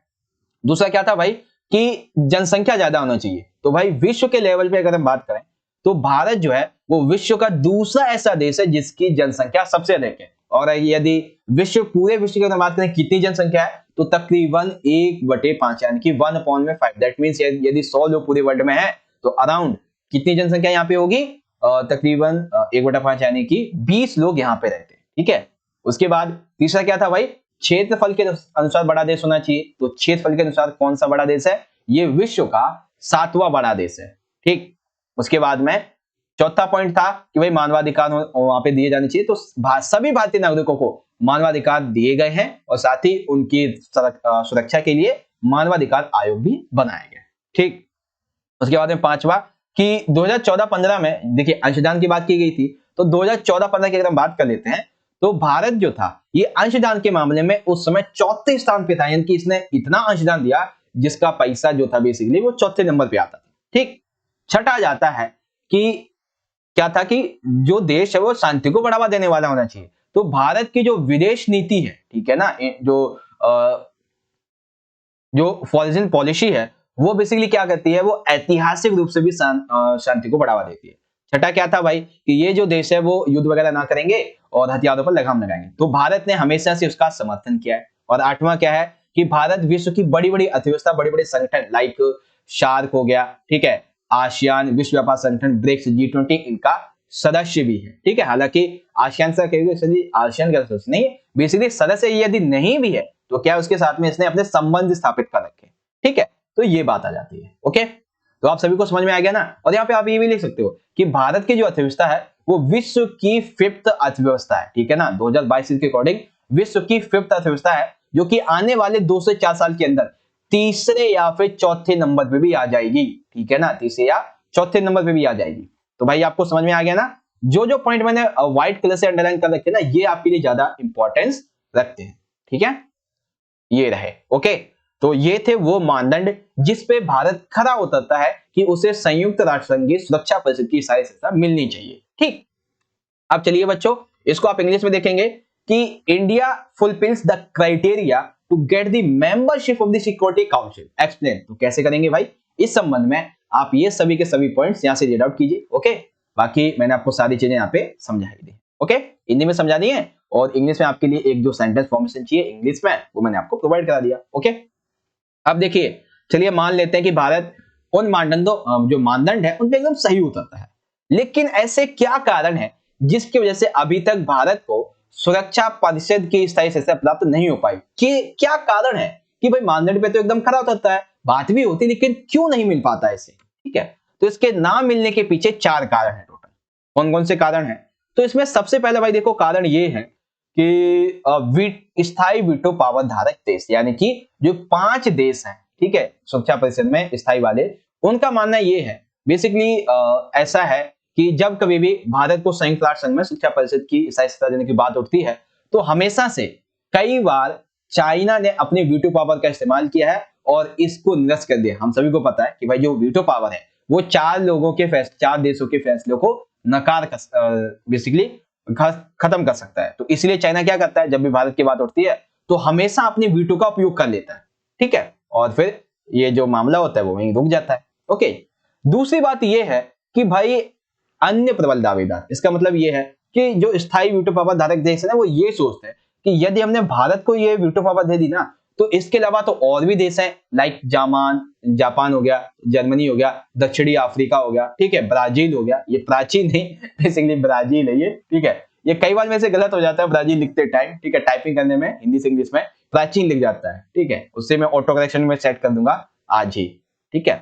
दूसरा क्या था भाई कि जनसंख्या ज्यादा होना चाहिए। तो भाई विश्व के लेवल पे अगर हम बात करें तो भारत जो है वो विश्व का दूसरा ऐसा देश है जिसकी जनसंख्या सबसे अधिक है। और यदि पूरे विश्व की अगर बात करें कितनी जनसंख्या है, तो तकरीबन 1/5, यानी कि 1/5। दैट मींस यदि 100 लोग पूरे वर्ल्ड में हैं तो अराउंड कितनी जनसंख्या यहाँ पे होगी, तकरीबन 1/5, यानी कि 20 लोग यहाँ पे रहते हैं। ठीक है, उसके बाद तीसरा क्या था भाई, क्षेत्रफल के अनुसार बड़ा देश होना चाहिए। तो क्षेत्रफल के अनुसार कौन सा बड़ा देश है, ये विश्व का 7वां बड़ा देश है। ठीक, उसके बाद में चौथा पॉइंट था कि भाई मानवाधिकार वहां पे दिए जाने चाहिए। तो सभी भारतीय नागरिकों को मानवाधिकार दिए गए हैं और साथ ही उनकी सुरक्षा के लिए मानवाधिकार आयोग भी बनाया गया। ठीक, उसके बाद में पांचवा कि 2014-15 में देखिए अंशदान की बात की गई थी, तो 2014-15 की अगर हम बात कर लेते हैं तो भारत जो था ये अंशदान के मामले में उस समय 4थे स्थान पे था, यानी कि इसने इतना अंशदान दिया जिसका पैसा जो था बेसिकली वो 4थे नंबर पे आता था। ठीक, छठा जाता है कि क्या था कि जो देश है वो शांति को बढ़ावा देने वाला होना चाहिए। तो भारत की जो विदेश नीति है, ठीक है ना, जो फॉरेन पॉलिसी है वो बेसिकली क्या करती है, वो ऐतिहासिक रूप से भी शांति को बढ़ावा देती है। छठा क्या था भाई कि ये जो देश है वो युद्ध वगैरह ना करेंगे और हथियारों पर लगाम लगाएंगे, तो भारत ने हमेशा से उसका समर्थन किया है। और आठवां क्या है कि भारत विश्व की बड़ी बड़ी अर्थव्यवस्था, बड़े बड़े संगठन लाइक शार्क हो गया, ठीक है, आसियान, विश्व व्यापार संगठन, ब्रिक्स, G20 इनका सदस्य भी है। ठीक है, हालांकि आसियान से आसियान का सदस्य नहीं, बेसिकली सदस्य यदि नहीं भी है तो क्या उसके साथ में इसने अपने संबंध स्थापित कर रखे। ठीक है, तो ये बात आ जाती है। ओके, तो आप सभी को समझ में आ गया ना। और यहाँ पे आप ये भी लिख सकते हो कि भारत की जो अर्थव्यवस्था है वो विश्व की 5th अर्थव्यवस्था है। ठीक है ना, 2022 के अकॉर्डिंग विश्व की 5th अर्थव्यवस्था है, जो कि आने वाले 2 से 4 साल के अंदर तीसरे या फिर चौथे नंबर पे भी आ जाएगी। ठीक है ना, तीसरे या चौथे नंबर पे भी आ जाएगी। तो भाई आपको समझ में आ गया ना, जो पॉइंट मैंने व्हाइट कलर से अंडरलाइन कर रखे ना, ये आपके लिए ज्यादा इंपॉर्टेंस रखते हैं। ठीक है, ये रहे। ओके, तो ये थे वो मानदंड जिस पे भारत खरा उतरता है कि उसे संयुक्त राष्ट्र संघ की सुरक्षा परिषद की सारी सदस्यता मिलनी चाहिए। ठीक, अब चलिए बच्चों, इसको आप इंग्लिश में देखेंगे कि India fulfils the criteria to get the membership of the security council, explain. तो कैसे करेंगे भाई, इस संबंध में आप ये सभी के सभी पॉइंट्स यहां से रीड आउट कीजिए। ओके, बाकी मैंने आपको सारी चीजें यहाँ पे समझाई दी। ओके, हिंदी में समझा दी है और इंग्लिश में आपके लिए एक जो सेंटेंस फॉर्मेशन चाहिए इंग्लिश में वो मैंने आपको प्रोवाइड करा दिया। ओके, अब देखिए, चलिए मान लेते हैं कि भारत उन मानदंडों जो मानदंड है उन पे एकदम सही उतरता है। लेकिन ऐसे क्या कारण है जिसकी वजह से अभी तक भारत को सुरक्षा परिषद की स्थायी सदस्यता प्राप्त नहीं हो पाई? कि क्या कारण है कि भाई मानदंड पे तो एकदम खरा उतरता है, बात भी होती, लेकिन क्यों नहीं मिल पाता इसे? ठीक है, तो इसके ना मिलने के पीछे 4 कारण है टोटल। कौन कौन से कारण है? तो इसमें सबसे पहले भाई देखो कारण ये है कि स्थायी वीटो पावर धारक देश, यानी कि जो 5 देश हैं, ठीक है, सुरक्षा परिषद में स्थायी वाले, उनका मानना ये है बेसिकली ऐसा है कि जब कभी भी भारत को संयुक्त राष्ट्र संघ में सुरक्षा परिषद की स्थायी सदस्यता देने की बात उठती है तो हमेशा से कई बार चाइना ने अपनी वीटो पावर का इस्तेमाल किया है और इसको निरस्त कर दिया। हम सभी को पता है कि भाई जो वीटो पावर है वो 4 देशों के फैसलों को नकार बेसिकली खत्म कर सकता है। तो इसलिए चाइना क्या करता है, जब भी भारत की बात उठती है तो हमेशा अपने वीटो का उपयोग कर लेता है, ठीक है, और फिर ये जो मामला होता है वो वहीं रुक जाता है। ओके, दूसरी बात ये है कि भाई अन्य प्रबल दावेदार, इसका मतलब ये है कि जो स्थायी वीटो पावर धारक देश है ना, वो ये सोचते हैं कि यदि हमने भारत को ये वीटो पावर दे दी ना तो इसके अलावा तो और भी देश हैं, लाइक जापान हो गया, जर्मनी हो गया, दक्षिणी अफ्रीका हो गया, ठीक है, ब्राजील हो गया, ये प्राचीन नहीं बेसिकली ब्राजील है ये, ठीक है, ये कई बार में से गलत हो जाता है ब्राजील लिखते टाइम, ठीक है, टाइपिंग करने में हिंदी से इंग्लिश में प्राचीन लिख जाता है, ठीक है, उससे मैं ऑटो करेक्शन में सेट कर दूंगा आज ही, ठीक है।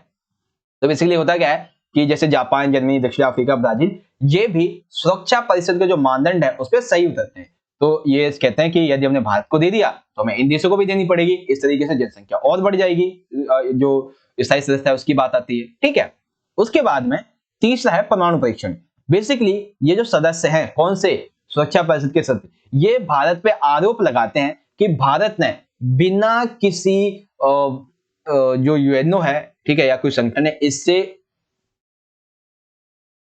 तो बेसिकली होता क्या है कि जैसे जापान, जर्मनी, दक्षिण अफ्रीका, ब्राजील, ये भी सुरक्षा परिषद के जो मानदंड है उस पर सही उतरते हैं। तो ये कहते हैं कि यदि हमने भारत को दे दिया तो हमें इन देशों को भी देनी पड़ेगी, इस तरीके से जनसंख्या और बढ़ जाएगी, जो स्थायी सदस्यता है उसकी बात आती है, ठीक है। उसके बाद में तीसरा है परमाणु परीक्षण। बेसिकली ये जो सदस्य हैं, कौन से, सुरक्षा परिषद के सदस्य, ये भारत पे आरोप लगाते हैं कि भारत ने बिना किसी जो यूएनओ है, ठीक है, या कोई संगठन है, इससे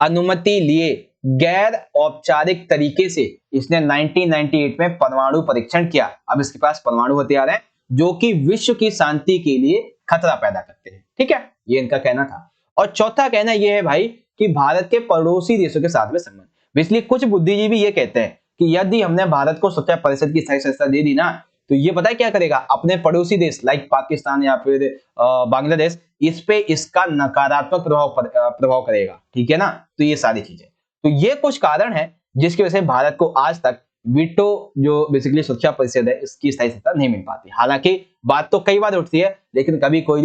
अनुमति लिए गैर औपचारिक तरीके से इसने 1998 में परमाणु परीक्षण किया। अब इसके पास परमाणु हथियार है जो कि विश्व की शांति के लिए खतरा पैदा करते हैं, ठीक है, ये इनका कहना था। और चौथा कहना यह है भाई कि भारत के पड़ोसी देशों के साथ में संबंध। इसलिए कुछ बुद्धिजीवी ये कहते हैं कि यदि हमने भारत को सुरक्षा परिषद की स्थायी सदस्यता दे दी ना तो ये पता है क्या करेगा, अपने पड़ोसी देश लाइक पाकिस्तान या फिर बांग्लादेश, इस पे इसका नकारात्मक प्रभाव करेगा, ठीक है ना। तो ये सारी चीजें, तो ये कुछ कारण है जिसकी वजह से भारत को आज तक वीटो जो बेसिकली सुरक्षा परिषद है इसकी स्थायी सत्ता नहीं मिल पाती। हालांकि बात तो कई बार उठती है, लेकिन कभी कोई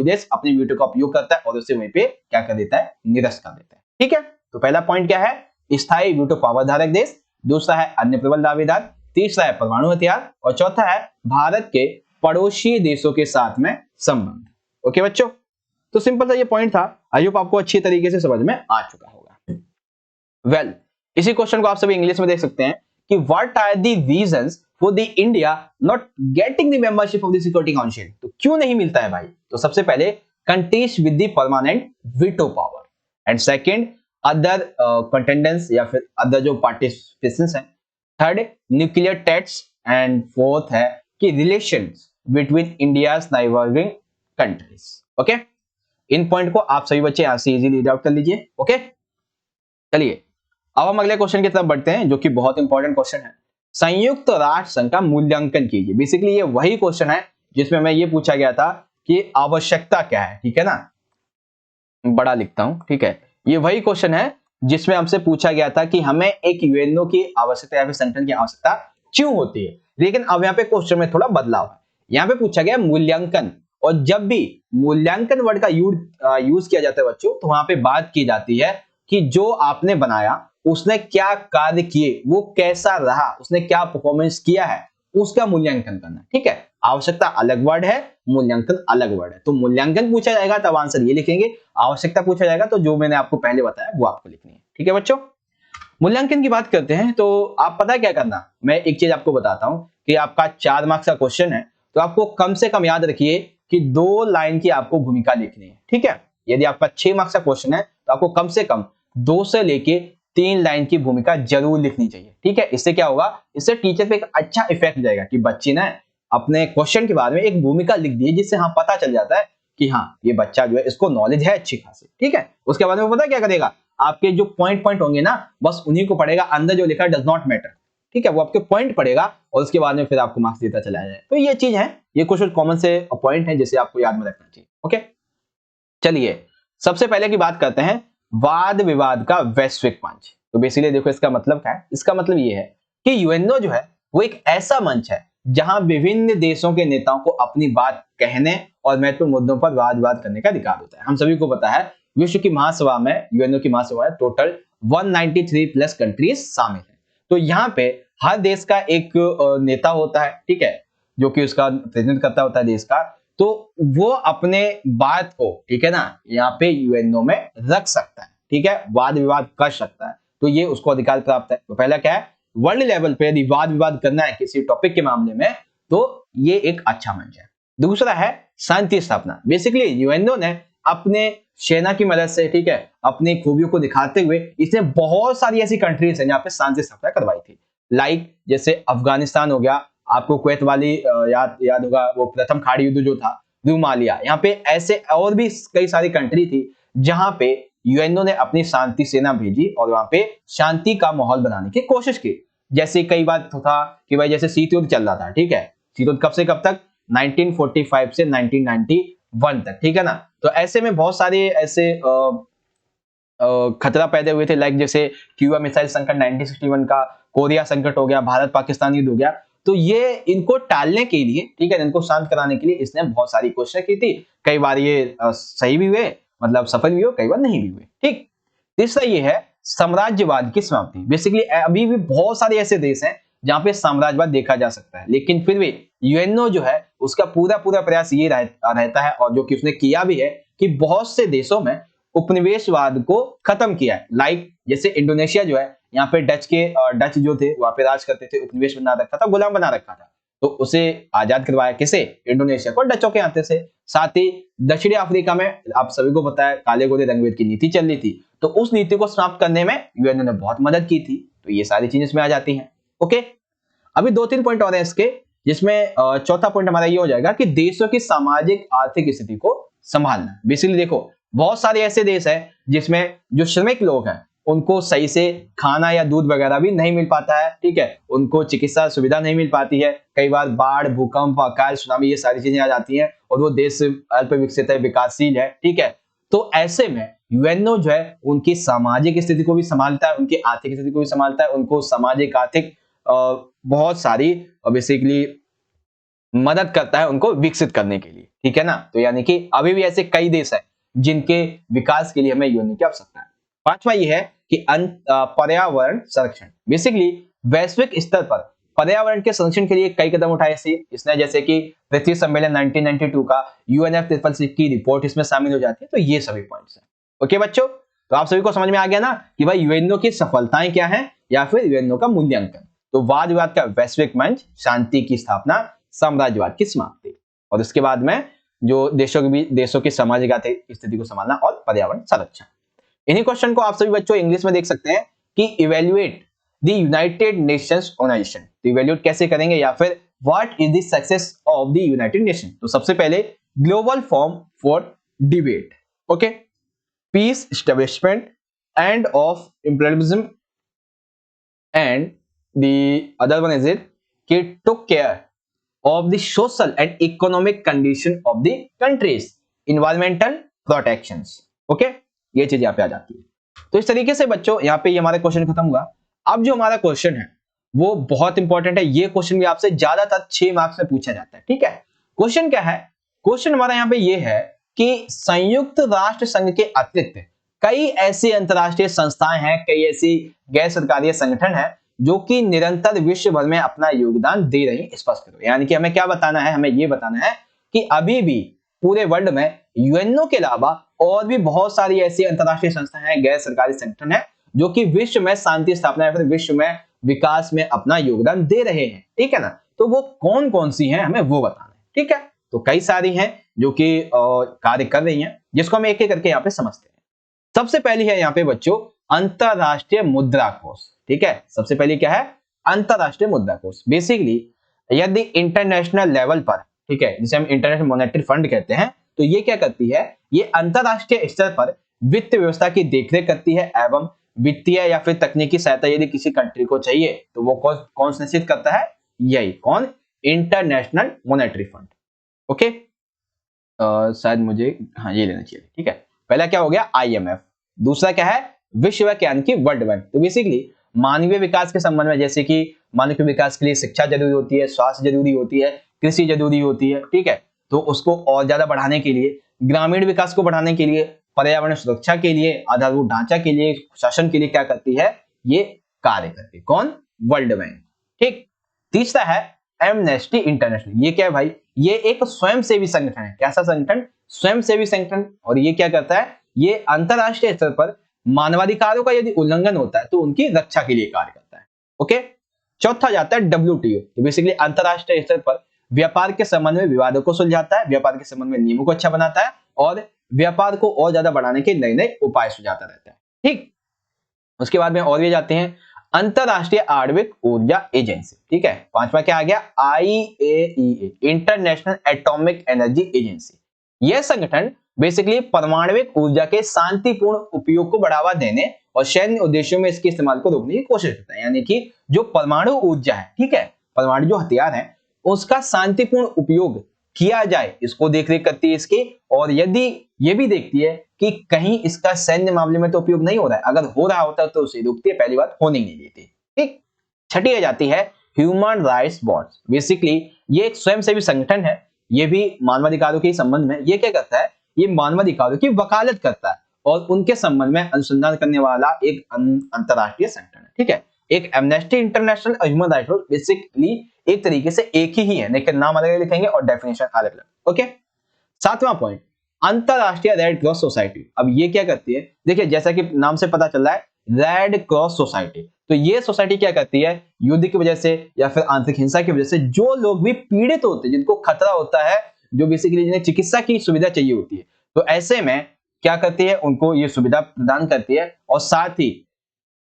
देश अपने वीटो का उपयोग करता है और उसे वहीं पे क्या कर देता है, निरस्त कर देता है, ठीक है। तो पहला पॉइंट क्या है, स्थायी वीटो पावर धारक देश, दूसरा है अन्य प्रबल दावेदार, तीसरा है परमाणु हथियार, और चौथा है भारत के पड़ोसी देशों के साथ में संबंध। ओके बच्चों, तो सिंपल सा ये पॉइंट था। आई होप आपको अच्छी तरीके से समझ में आ चुका होगा। वेल, इसी क्वेश्चन को आप सभी इंग्लिश में देख सकते हैं कि what are the reasons for the India not getting the membership of the security council. तो क्यों नहीं मिलता है भाई? तो सबसे पहले contest with the permanent veto power, and second other contendents या फिर अदर जो पार्टिसिपेशंस हैं, third nuclear test, and fourth है कि relations between India's neighbouring countries. Okay, इन पॉइंट को आप सभी बच्चे यहां से इजीली रीड आउट कर लीजिए। ओके, चलिए अब हम अगले क्वेश्चन की तरफ बढ़ते हैं जो कि बहुत इंपॉर्टेंट क्वेश्चन है। संयुक्त राष्ट्र संघ का मूल्यांकन कीजिए। बेसिकली ये वही क्वेश्चन है जिसमें मैं ये पूछा गया था कि आवश्यकता क्या है, ठीक है ना, बड़ा लिखता हूं, ठीक है, ये वही क्वेश्चन है जिसमें हमसे पूछा गया था कि हमें एक यूएनओ की आवश्यकता या फिर संगठन की आवश्यकता क्यों होती है। लेकिन अब यहाँ पे क्वेश्चन में थोड़ा बदलाव है, यहाँ पे पूछा गया मूल्यांकन, और जब भी मूल्यांकन वर्ड का यूज किया जाता है बच्चों, तो वहां पे बात की जाती है कि जो आपने बनाया उसने क्या कार्य किए, वो कैसा रहा, उसने क्या परफॉर्मेंस किया है, उसका मूल्यांकन करना, ठीक है। आवश्यकता अलग वर्ड है, मूल्यांकन अलग वर्ड है। तो मूल्यांकन पूछा जाएगा तब आंसर ये लिखेंगे, आवश्यकता पूछा जाएगा तो जो मैंने आपको पहले बताया वो आपको लिखनी है, ठीक है बच्चों। मूल्यांकन की बात करते हैं तो आप पता है क्या करना, मैं एक चीज आपको बताता हूं कि आपका 4 मार्क्स का क्वेश्चन है, तो आपको कम से कम याद रखिए कि 2 लाइन की आपको भूमिका लिखनी है, ठीक है। यदि आपका 6 मार्क्स का क्वेश्चन है तो आपको कम से कम 2 से लेके 3 लाइन की भूमिका जरूर लिखनी चाहिए, ठीक है। इससे क्या होगा, इससे टीचर पे एक अच्छा इफेक्ट जाएगा कि बच्चे ने अपने क्वेश्चन के बारे में एक भूमिका लिख दी है, जिससे हाँ पता चल जाता है कि हाँ ये बच्चा जो है इसको नॉलेज है अच्छी खासी, ठीक है। उसके बाद में वो पता क्या करेगा, आपके जो पॉइंट होंगे ना बस उन्हीं को पढ़ेगा, अंदर जो लिखा डज नॉट मैटर, ठीक है, वो आपके पॉइंट पढ़ेगा और उसके बाद में फिर आपको मार्क्स देता चला जाए। तो ये चीज है, ये कुछ कॉमन से पॉइंट है जिसे आपको याद में रखना चाहिए। ओके, चलिए सबसे पहले की बात करते हैं वाद विवाद का वैश्विक मंच। तो बेसिकली देखो इसका मतलब क्या है, इसका मतलब ये है कि यूएनओ जो है वो एक ऐसा मंच है जहां विभिन्न देशों के नेताओं को अपनी बात कहने और महत्वपूर्ण मुद्दों पर वाद विवाद करने का अधिकार होता है। हम सभी को पता है विश्व की महासभा में, यूएनओ की महासभा में टोटल 193 प्लस कंट्रीज शामिल है। तो यहाँ पे हर देश का एक नेता होता है, ठीक है, जो कि उसका प्रेसिडेंट करता होता है देश का। तो वो अपने बात को, ठीक है ना, यहाँ पे यूएनओ में रख सकता है, ठीक है, वाद विवाद कर सकता है। तो ये उसको अधिकार प्राप्त है। तो पहला क्या है, वर्ल्ड लेवल पे यदि वाद विवाद करना है किसी टॉपिक के मामले में तो ये एक अच्छा मंच है। दूसरा है शांति स्थापना। बेसिकली यूएनओ ने अपने सेना की मदद से, ठीक है, अपनी खूबियों को दिखाते हुए इसने बहुत सारी ऐसी कंट्रीज है जहाँ पे शांति स्थापना करवाई थी। लाइक जैसे अफगानिस्तान हो गया, आपको कुवैत वाली याद होगा, वो प्रथम खाड़ी युद्ध जो था, रूमालिया, यहाँ पे ऐसे और भी कई सारी कंट्री थी जहां पे यूएनओ ने अपनी शांति सेना भेजी और वहां पे शांति का माहौल बनाने की कोशिश की। जैसे कई बार तो था कि भाई जैसे शीत युद्ध चल रहा था, ठीक है, शीत युद्ध कब से कब तक, 1945 से 1991 तक, ठीक है ना। तो ऐसे में बहुत सारे ऐसे खतरा पैदा हुए थे, लाइक जैसे क्यूबा मिसाइल संकट 1961 का, कोरिया संकट हो गया, भारत पाकिस्तान युद्ध हो गया। तो ये इनको टालने के लिए, ठीक है, इनको शांत कराने के लिए इसने बहुत सारी कोशिशें की थी। कई बार ये सही भी हुए, मतलब सफल भी हो, कई बार नहीं भी हुए, ठीक। तीसरा ये है साम्राज्यवाद की समाप्ति। बेसिकली अभी भी बहुत सारे ऐसे देश हैं जहां पे साम्राज्यवाद देखा जा सकता है, लेकिन फिर भी यूएनओ जो है उसका पूरा पूरा प्रयास ये रहता है, और जो कि उसने किया भी है, कि बहुत से देशों में उपनिवेशवाद को खत्म किया है। लाइक जैसे इंडोनेशिया जो है, यहाँ पे डच जो थे वहां पे राज करते थे, उपनिवेश बना रखा था, गुलाम बना रखा था, तो उसे आजाद करवाया किसे, इंडोनेशिया को, डचों के हाथे से। साथ ही दक्षिणी अफ्रीका में आप सभी को पता है काले गोरे रंगभेद की नीति चल रही थी, तो उस नीति को समाप्त करने में यूएनओ ने बहुत मदद की थी। तो ये सारी चीजें इसमें आ जाती हैं। ओके, अभी 2-3 पॉइंट और हैं इसके, जिसमें चौथा पॉइंट हमारा ये हो जाएगा कि देशों की सामाजिक आर्थिक स्थिति को संभालना। बेसिकली देखो बहुत सारे ऐसे देश हैं जिसमें जो श्रमिक लोग हैं उनको सही से खाना या दूध वगैरह भी नहीं मिल पाता है, ठीक है, उनको चिकित्सा सुविधा नहीं मिल पाती है, कई बार बाढ़, भूकंप, अकाल, सुनामी, ये सारी चीजें आ जाती हैं, और वो देश अल्प विकसित है, विकासशील है, ठीक है। तो ऐसे में यूएनओ जो है उनकी सामाजिक स्थिति को भी संभालता है, उनकी आर्थिक स्थिति को भी संभालता है, उनको सामाजिक आर्थिक बहुत सारी बेसिकली मदद करता है उनको विकसित करने के लिए, ठीक है ना। तो यानी कि अभी भी ऐसे कई देश हैं जिनके विकास के लिए हमें यूएनओ की आवश्यकता है। पांचवा ये है कि पर्यावरण संरक्षण। बेसिकली वैश्विक स्तर पर पर्यावरण के संरक्षण के लिए कई कदम उठाए इसने, जैसे कि पृथ्वी सम्मेलन 1992 का UNFCCC की रिपोर्ट इसमें शामिल हो जाती है। तो ये सभी पॉइंट्स हैं। ओके बच्चों, तो आप सभी को समझ में आ गया ना कि भाई यूएनओ की सफलताएं क्या हैं या फिर यूएनओ का मूल्यांकन। तो वाद विवाद का वैश्विक मंच, शांति की स्थापना, साम्राज्यवाद की समाप्ति, और उसके बाद में जो देशों की सामाजिक आर्थिक स्थिति को संभालना और पर्यावरण संरक्षण। इन्हीं क्वेश्चन को आप सभी बच्चों इंग्लिश में देख सकते हैं कि evaluate the United Nations Organisation. तो इवेल्युएट कैसे करेंगे, या फिर what is the success of the United nation. तो सबसे पहले global forum for debate, okay, peace establishment, end of imperialism, and the other one is it कि took care of the social and economic condition of the countries, environmental protections, okay, ये चीज यहाँ पे आ जाती है। तो इस तरीके से बच्चों यहाँ पे ये हमारा क्वेश्चन खत्म हुआ। अब जो हमारा क्वेश्चन है वो बहुत इंपॉर्टेंट है, ये क्वेश्चन भी आपसे ज्यादातर 6 मार्क्स में पूछा जाता है, ठीक है। क्वेश्चन क्या है, क्वेश्चन हमारा यहाँ पे ये है कि संयुक्त राष्ट्र संघ के अतिरिक्त कई ऐसी अंतरराष्ट्रीय संस्थाएं हैं, कई ऐसी गैर सरकारी संगठन है जो कि निरंतर विश्व भर में अपना योगदान दे रही है। स्पष्ट करो, यानी कि हमें क्या बताना है, हमें ये बताना है कि अभी भी पूरे वर्ल्ड में यूएनओ के अलावा और भी बहुत सारी ऐसी अंतरराष्ट्रीय संस्थाएं हैं, गैर सरकारी संगठन है, जो कि विश्व में शांति स्थापना या फिर विश्व में विकास में अपना योगदान दे रहे हैं, ठीक है ना। तो वो कौन कौन सी हैं हमें वो बताना है, ठीक है। तो कई सारी हैं जो कि कार्य कर रही हैं, जिसको हम एक एक करके यहाँ पे समझते हैं। सबसे पहली है यहाँ पे बच्चों अंतरराष्ट्रीय मुद्रा कोष, ठीक है। सबसे पहले क्या है, अंतरराष्ट्रीय मुद्रा कोष। बेसिकली यदि इंटरनेशनल लेवल पर, ठीक है, जिसे हम इंटरनेशनल मॉनेटरी फंड कहते हैं, तो ये क्या करती है, ये अंतरराष्ट्रीय स्तर पर वित्त व्यवस्था की देखरेख करती है एवं वित्तीय या फिर तकनीकी सहायता यदि किसी कंट्री को चाहिए तो वो कौन सुनिश्चित करता है, यही कौन, इंटरनेशनल मॉनेटरी फंड, ओके। शायद मुझे हाँ ये लेना चाहिए, ठीक है। पहला क्या हो गया IMF, दूसरा क्या है विश्व बैंक यानी कि वर्ल्ड बैंक। तो बेसिकली मानवीय विकास के संबंध में, जैसे कि मानव के विकास के लिए शिक्षा जरूरी होती है, स्वास्थ्य जरूरी होती है, कृषि जरूरी होती है, ठीक है। तो उसको और ज्यादा बढ़ाने के लिए, ग्रामीण विकास को बढ़ाने के लिए, पर्यावरण सुरक्षा के लिए, आधारभूत ढांचा के लिए, शासन के लिए क्या करती है, ये कार्य करती है। कौन? वर्ल्ड बैंक, ठीक। तीसरा है एमनेस्टी इंटरनेशनल। ये क्या है भाई? ये एक स्वयंसेवी संगठन है। कैसा संगठन? स्वयंसेवी संगठन। और ये क्या करता है? ये अंतरराष्ट्रीय स्तर पर मानवाधिकारों का यदि उल्लंघन होता है तो उनकी रक्षा के लिए कार्य करता है। ओके। चौथा जाता है WTO। तो बेसिकली अंतरराष्ट्रीय स्तर पर व्यापार के संबंध में विवादों को सुलझाता है, व्यापार के संबंध में नियमों को अच्छा बनाता है और व्यापार को और ज्यादा बढ़ाने के नए नए उपाय सुझाता रहता है, ठीक। उसके बाद में और भी जाते हैं अंतरराष्ट्रीय आणविक ऊर्जा एजेंसी, ठीक है। पांचवा क्या आ गया? IAEA, international atomic energy agency. यह संगठन बेसिकली परमाणविक ऊर्जा के शांतिपूर्ण उपयोग को बढ़ावा देने और सैन्य उद्देश्यों में इसके इस्तेमाल को रोकने की कोशिश करता है। यानी कि जो परमाणु ऊर्जा है, ठीक है, परमाणु जो हथियार है उसका शांतिपूर्ण उपयोग किया जाए, इसको देखरेख करती है इसकी। और यदि ये भी देखती है कि कहीं इसका सैन्य मामले में तो उपयोग नहीं हो रहा है, अगर हो रहा होता है तो उसे रोकती है, पहली बात होने नहीं देती, ठीक। छठी आ जाती है ह्यूमन राइट्स वॉच। बेसिकली ये एक स्वयंसेवी संगठन है, ये भी मानवाधिकारों के संबंध में ये क्या करता है, ये मानवाधिकारों की वकालत करता है और उनके संबंध में अनुसंधान करने वाला एक अंतरराष्ट्रीय संगठन है, ठीक है। एक एमनेस्टी इंटरनेशनल और ह्यूमन राइट्स वॉच बेसिकली एक तरीके से एक ही है, लेकिन नाम अलग लिखेंगे और डेफिनेशन अलग अलग। ओके। सातवां पॉइंट अंतरराष्ट्रीय रेड क्रॉस सोसाइटी। अब ये क्या करती है? देखिए जैसा कि नाम से पता चल रहा है रेड क्रॉस सोसाइटी, तो ये सोसाइटी क्या करती है? युद्ध की वजह से या फिर आंतरिक हिंसा की वजह से जो लोग भी पीड़ित होते हैं, जिनको खतरा होता है, जो बेसिकली जिन्हें चिकित्सा की सुविधा चाहिए होती है, तो ऐसे में क्या करती है? उनको ये सुविधा प्रदान करती है और साथ ही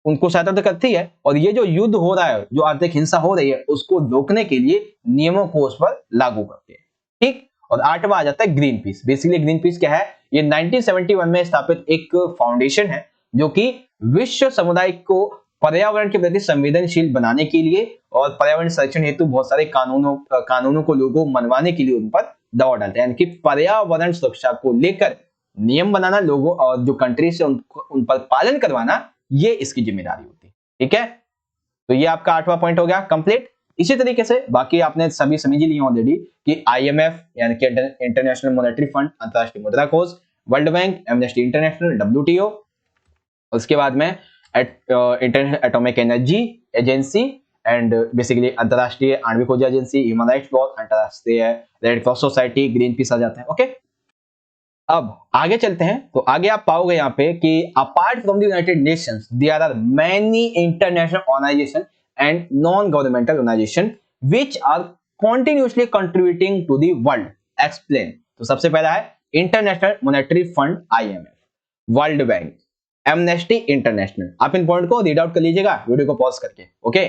उनको सहायता तो करती है। और ये जो युद्ध हो रहा है, जो आर्थिक हिंसा हो रही है, उसको रोकने के लिए नियमों को उस पर लागू करती है, ठीक। और आठवां आ जाता है green peas. Basically green peas क्या है? ये 1971 में स्थापित एक फाउंडेशन है जो कि विश्व समुदाय को पर्यावरण के प्रति संवेदनशील बनाने के लिए और पर्यावरण संरक्षण हेतु बहुत सारे कानूनों को लोगों मनवाने के लिए उन पर दबाव डालते हैं। यानी कि पर्यावरण सुरक्षा को लेकर नियम बनाना, लोगों और जो कंट्री से उन पर पालन करवाना, ये इसकी जिम्मेदारी होती है, ठीक है। तो ये आपका आठवां पॉइंट हो गया कंप्लीट। इसी तरीके से बाकी आपने सभी समझ ही लिए ऑलरेडी कि IMF यानी कि इंटरनेशनल मॉनेटरी फंड, अंतरराष्ट्रीय मुद्रा कोष, World bank, amnesty International, WTO, उसके बाद में International atomic energy Agency and basically अंतरराष्ट्रीय आणविक ऊर्जा एजेंसी, ह्यूमन राइट्स वॉच, अंतरराष्ट्रीय Red cross Society, Greenpeace आ जाते हैं। ओके। अब आगे चलते हैं। तो आगे आप पाओगे यहाँ पे कि apart from the United nations there are many international organization and non governmental organization which are continuously contributing to the world. Explain. तो सबसे पहला है international monetary fund IMF, world bank, amnesty international. आप इन पॉइंट को read out कर लीजिएगा video को पॉज करके। ओके।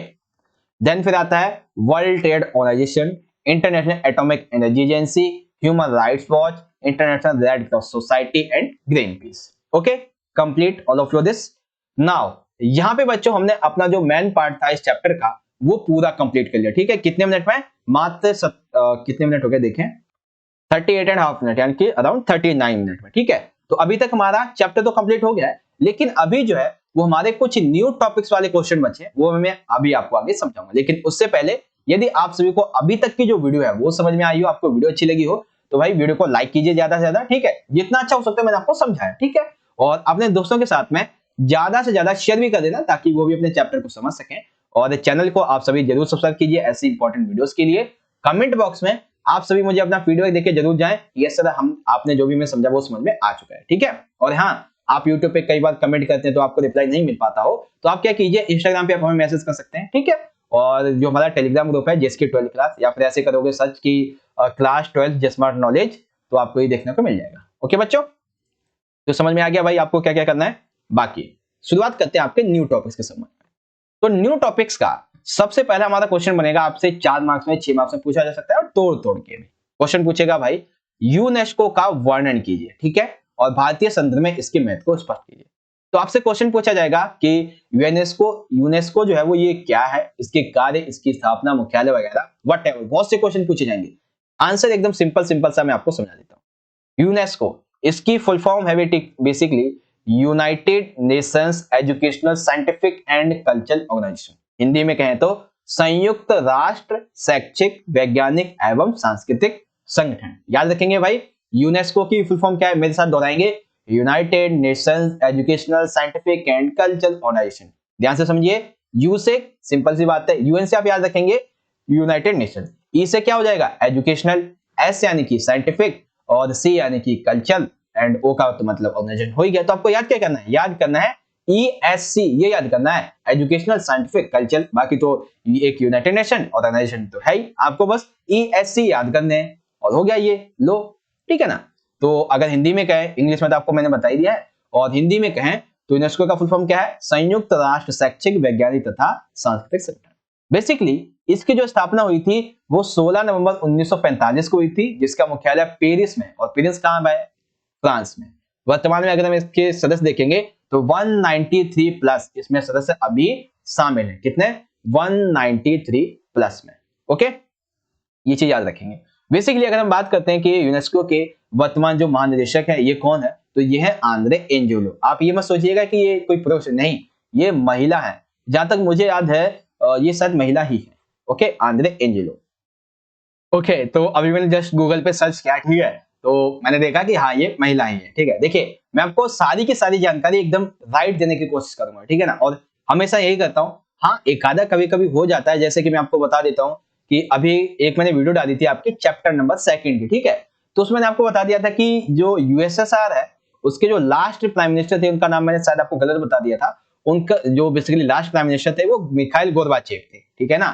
देन फिर आता है world trade organization, international atomic energy agency, human rights watch, international red cross society and green peace. Okay, complete all of you this. Now यहां पे बच्चों हमने अपना जो मेन पार्ट था इस चैप्टर का वो पूरा कंप्लीट कर लिया, ठीक है। कितने मिनट में? मात्र कितने मिनट हो गए देखें, 38.5 मिनट, यानी कि अराउंड 39 मिनट में, ठीक है। तो अभी तक हमारा चैप्टर तो कंप्लीट हो गया है, लेकिन अभी जो है वो हमारे कुछ न्यू टॉपिक्स वाले क्वेश्चन बचे हैं, वो मैं अभी आपको आगे समझाऊंगा। लेकिन उससे पहले यदि आप सभी को अभी तक की जो वीडियो है वो समझ में आई हो, आपको वीडियो अच्छी लगी हो, तो भाई वीडियो को लाइक कीजिए ज्यादा से ज्यादा, ठीक है। जितना अच्छा हो सकता है मैंने आपको समझाया, ठीक है। और अपने दोस्तों के साथ में ज्यादा से ज्यादा शेयर भी कर देना ताकि वो भी अपने चैप्टर को समझ सकें। और चैनल को आप सभी जरूर सब्सक्राइब कीजिए ऐसी इंपॉर्टेंट वीडियोस के लिए। कमेंट बॉक्स में आप सभी मुझे अपना फीडबैक देके जरूर जाएं, यस सर हम आपने जो भी मैं समझा वो समझ में आ चुका है, ठीक है। और हाँ, आप YouTube पे कई बार कमेंट करते हैं तो आपको रिप्लाई नहीं मिल पाता हो, तो आप क्या कीजिए, Instagram पे आप हमें मैसेज कर सकते हैं, ठीक है। और जो हमारा टेलीग्राम ग्रुप है जिसकी 12 क्लास, या फिर ऐसे करोगे सर्च की क्लास 12 स्मार्ट नॉलेज, तो आपको ये देखने को मिल जाएगा। ओके बच्चों, तो समझ में आ गया भाई आपको क्या क्या करना है। बाकी शुरुआत करते हैं आपके न्यू टॉपिक्स के संबंध में। तो न्यू टॉपिक्स का सबसे पहला हमारा क्वेश्चन बनेगा, आपसे 4 मार्क्स में 6 मार्क्स में पूछा जा सकता है, और तोड़ तोड़ के भी क्वेश्चन पूछेगा भाई, यूनेस्को का वर्णन कीजिए, ठीक है, और भारतीय संदर्भ में इसके महत्व को स्पष्ट कीजिए। तो आपसे क्वेश्चन पूछा जाएगा कि यूनेस्को जो है वो ये क्या है, इसके कार्य, इसकी स्थापना, मुख्यालय वगैरह व्हाटएवर, बहुत से क्वेश्चन पूछे जाएंगे। आंसर एकदम सिंपल सा मैं आपको समझा देता हूं। यूनेस्को, इसकी फुल फॉर्म है basically united nations educational scientific and cultural organization. Hindi में कहें तो संयुक्त राष्ट्र शैक्षिक वैज्ञानिक एवं सांस्कृतिक संगठन। याद रखेंगे भाई, यूनेस्को की फुल फॉर्म क्या है, मेरे साथ दोहराएंगे, united nations educational scientific and cultural organization. ध्यान से समझिए, यू से सिंपल सी बात है, यूएन से आप याद रखेंगे यूनाइटेड नेशन, ई से क्या हो जाएगा एजुकेशनल, एस यानी कि साइंटिफिक और सी यानी कि कल्चरल एंड ओ का तो मतलब ऑर्गेनाइजेशन हो ही गया। तो आपको याद क्या करना है, याद करना है ESC, ये याद करना है एजुकेशनल साइंटिफिक कल्चरल, बाकी तो एक यूनाइटेड नेशन ऑर्गेनाइजेशन तो है ही, आपको बस ESC याद करने हैं और हो गया ये लो, ठीक है ना। तो अगर हिंदी में कहें, इंग्लिश में तो आपको मैंने बता ही दिया है, और हिंदी में कहें तो यूनेस्को का फुल फॉर्म क्या है, संयुक्त राष्ट्र शैक्षिक वैज्ञानिक तथा सांस्कृतिक संगठन। बेसिकली इसकी जो स्थापना हुई थी वो 16 नवंबर 1945 को हुई थी, जिसका मुख्यालय पेरिस में, और पेरिस कहां है, फ्रांस में। वर्तमान में अगर हम इसके सदस्य देखेंगे तो 193 प्लस इसमें सदस्य अभी शामिल हैं, कितने 193 प्लस में, ओके, ये चीज याद रखेंगे। बेसिकली अगर हम बात करते हैं कि यूनेस्को के वर्तमान जो महानिदेशक है ये कौन है, तो ये है आंद्रे एंजेलो। आप ये मत सोचिएगा कि ये कोई पुरुष, नहीं, ये महिला है, जहां तक मुझे याद है ये शायद महिला ही है, ओके, आंद्रे एंजेलो। ओके, तो अभी मैंने जस्ट गूगल पे सर्च किया, ठीक है, तो मैंने देखा कि हाँ ये महिला ही है, ठीक है। देखिए मैं आपको सारी की सारी जानकारी एकदम राइट देने की कोशिश करूंगा, ठीक है ना, और हमेशा यही करता हूँ। हाँ एक आधा कभी कभी हो जाता है, जैसे कि मैं आपको बता देता हूँ कि अभी एक मैंने वीडियो डाली थी आपकी चैप्टर नंबर 2 की, ठीक है, तो उसमें आपको बता दिया था कि जो यूएसएसआर है उसके जो लास्ट प्राइम मिनिस्टर थे, उनका नाम मैंने शायद आपको गलत बता दिया था, उनका जो बेसिकली लास्ट प्राइम मिनिस्टर थे वो मिखाइल गोर्बाचेव थे, ठीक है ना,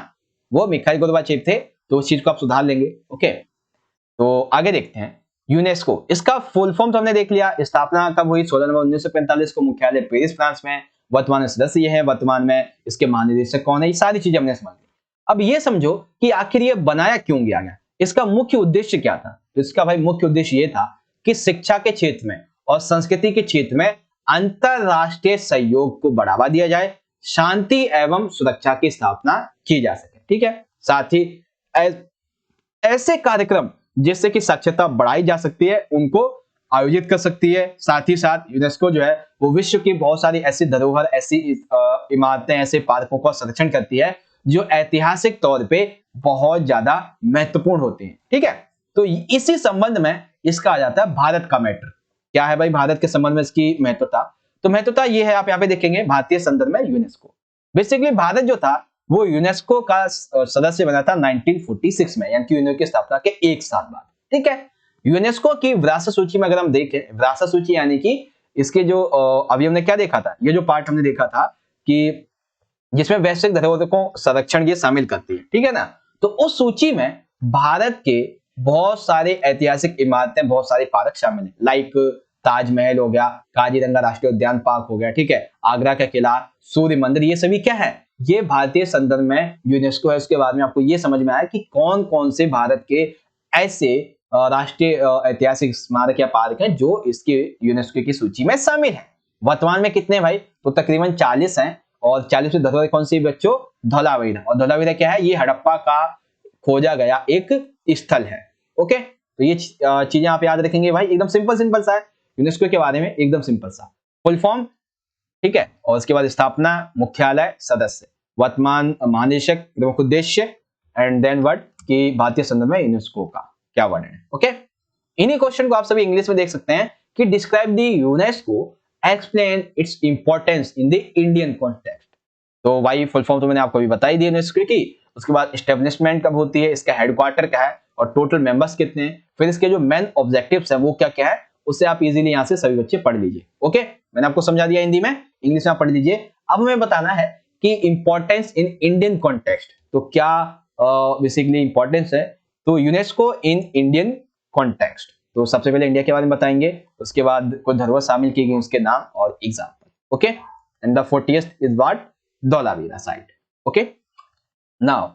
वो मिखाइल गोर्बाचेव थे, तो उस चीज को आप सुधार लेंगे, ओके। तो आगे देखते हैं यूनेस्को, इसका फुल फॉर्म तो हमने देख लिया, स्थापना कब हुई 16 नवंबर 1945 को, मुख्यालय पेरिस फ्रांस में, वर्तमान में सदस्य ये है, वर्तमान में इसके महानिदेशक कौन है, ये सारी चीजें हमने समझ ली। अब ये समझो कि आखिर ये बनाया क्यों गया, इसका मुख्य उद्देश्य क्या था, तो इसका भाई मुख्य उद्देश्य ये था कि शिक्षा के क्षेत्र में और संस्कृति के क्षेत्र में अंतरराष्ट्रीय सहयोग को बढ़ावा दिया जाए, शांति एवं सुरक्षा की स्थापना की जा सके, ठीक है, साथ ही ऐसे कार्यक्रम जिससे कि साक्षरता बढ़ाई जा सकती है उनको आयोजित कर सकती है। साथ ही साथ यूनेस्को जो है वो विश्व की बहुत सारी ऐसी धरोहर, ऐसी इमारतें, ऐसे पार्कों का संरक्षण करती है जो ऐतिहासिक तौर पे बहुत ज्यादा महत्वपूर्ण होते हैं, ठीक है। तो इसी संबंध में इसका आ जाता है भारत का मैटर। क्या है भाई भारत के संबंध में इसकी महत्वता, तो महत्वता ये है, आप यहाँ पे देखेंगे भारतीय संदर्भ में यूनेस्को। बेसिकली भारत जो था वो यूनेस्को का सदस्य बना था 1946 में, यानी कि यूनेस्को की स्थापना के 1 साल बाद, ठीक है। यूनेस्को की विरासत सूची में अगर हम देखें, विरासत सूची यानी कि इसके जो अभी हमने क्या देखा था, ये जो पार्ट हमने देखा था कि जिसमें वैश्विक धरोहर को संरक्षण ये शामिल करती है, ठीक है ना, तो उस सूची में भारत के बहुत सारे ऐतिहासिक इमारतें, बहुत सारे पार्क शामिल है, लाइक ताजमहल हो गया, काजीरंगा राष्ट्रीय उद्यान पार्क हो गया, ठीक है, आगरा का किला, सूर्य मंदिर, ये सभी क्या है, ये भारतीय संदर्भ में यूनेस्को है। उसके बाद में आपको ये समझ में आया कि कौन कौन से भारत के ऐसे राष्ट्रीय ऐतिहासिक स्मारक या पार्क हैं जो इसके यूनेस्को की सूची में शामिल है। वर्तमान में कितने भाई, तो तकरीबन 40 हैं, और 40 में धरोहर कौन सी बच्चों, धौलावीरा, और धौलावीरा क्या है, ये हड़प्पा का खोजा गया एक स्थल है, ओके। तो ये चीजें आप याद रखेंगे भाई, एकदम सिंपल सिंपल सा है यूनेस्को के बारे में, एकदम सिंपल सा फुल फॉर्म, ठीक है, और उसके बाद स्थापना, मुख्यालय, सदस्य, वर्तमान महानिदेशक, प्रमुख उद्देश्य, एंड देन वर्ड की भारतीय संदर्भ में यूनेस्को का क्या वर्णन है, ओके। इन्हीं क्वेश्चन को आप सभी इंग्लिश में देख सकते हैं कि describe the UNESCO, explain its importance in the Indian context. तो भाई फुल फॉर्म तो मैंने आपको अभी बता ही दी यूनेस्को की, उसके बाद एस्टेब्लिशमेंट कब होती है, इसका हेडक्वार्टर क्या है, और टोटल मेंबर्स कितने हैं, फिर इसके जो मेन ऑब्जेक्टिव्स है वो क्या क्या है, उससे आप इजीली यहां से सभी बच्चे पढ़ लीजिए, ओके। मैंने आपको समझा दिया हिंदी में, इंग्लिश में आप पढ़ लीजिए। अब हमें बताना है कि इंपॉर्टेंस इन इंडियन कॉन्टेक्स्ट, तो क्या बेसिकली इंपॉर्टेंस है, तो यूनेस्को इन इंडियन कॉन्टेक्स्ट, तो सबसे पहले इंडिया के बारे में बताएंगे, उसके बाद कुछ धरोहर शामिल की गई उसके नाम और example, okay. And the 40th is what, Dholavira site, okay. Now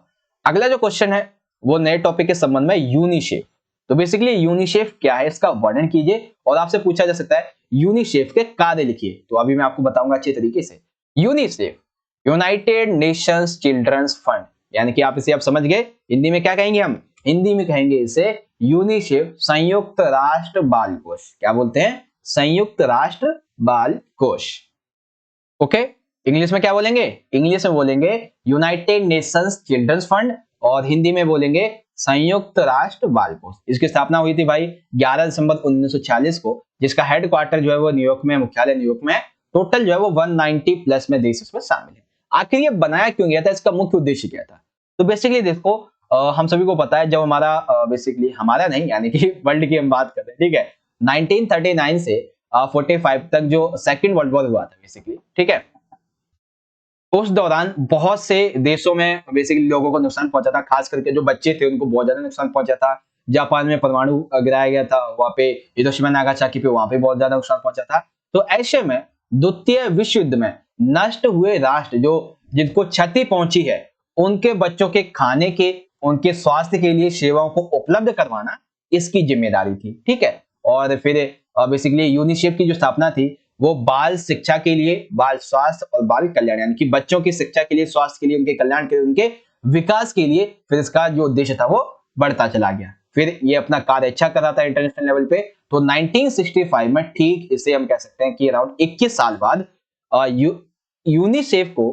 अगला जो क्वेश्चन है वो नए टॉपिक के संबंध में यूनिसेफ। तो बेसिकली यूनिसेफ क्या है, इसका वर्णन कीजिए, और आपसे पूछा जा सकता है यूनिसेफ के कार्य लिखिए, तो अभी मैं आपको बताऊंगा अच्छे तरीके से। UNICEF united nations children's fund, यानी कि आप इसे आप समझ गए, हिंदी में क्या कहेंगे हम, हिंदी में कहेंगे इसे यूनिसेफ संयुक्त राष्ट्र बाल कोष, क्या बोलते हैं? संयुक्त राष्ट्र बाल कोष। ओके, इंग्लिश में क्या बोलेंगे? इंग्लिश में बोलेंगे यूनाइटेड नेशंस चिल्ड्रंस फंड और हिंदी में बोलेंगे संयुक्त राष्ट्र बाल कोष। इसकी स्थापना हुई थी भाई 11 दिसंबर 1946 को, जिसका हेडक्वार्टर जो है वो न्यूयॉर्क में, मुख्यालय न्यूयॉर्क में है। टोटल जो है वो 190 प्लस में देश इसमें शामिल है। आखिर ये बनाया क्यों गया था, इसका मुख्य उद्देश्य क्या था? तो बेसिकली देखो, हम सभी को पता है जब हमारा बेसिकली हमारा नहीं यानी कि वर्ल्ड की हम बात कर रहे हैं, ठीक है, 1939 से 45 तक जो सेकंड वर्ल्ड वॉर हुआ था बेसिकली, ठीक है, उस दौरान बहुत से देशों में बेसिकली लोगों को नुकसान पहुंचा था, खास करके जो बच्चे थे उनको बहुत ज्यादा नुकसान पहुंचा था। जापान में परमाणु गिराया गया था, वहां पे हिरोशिमा नागासाकी पे वहां पे बहुत ज्यादा नुकसान पहुंचा था। तो ऐसे में द्वितीय विश्व युद्ध में नष्ट हुए राष्ट्र जो जिनको क्षति पहुंची है, उनके बच्चों के खाने के, उनके स्वास्थ्य के लिए सेवाओं को उपलब्ध करवाना इसकी जिम्मेदारी थी, ठीक है। और फिर बेसिकली यूनिसेफ की जो स्थापना थी वो बाल शिक्षा के लिए, बाल स्वास्थ्य और बाल कल्याण यानी कि बच्चों की शिक्षा के लिए, स्वास्थ्य के लिए, उनके कल्याण के लिए, उनके विकास के लिए फिर इसका जो उद्देश्य था वो बढ़ता चला गया। फिर ये अपना कार्य अच्छा कर रहा था इंटरनेशनल लेवल पे। तो 1965 में ठीक इसे हम कह सकते हैं कि अराउंड 21 साल बाद यूनिसेफ को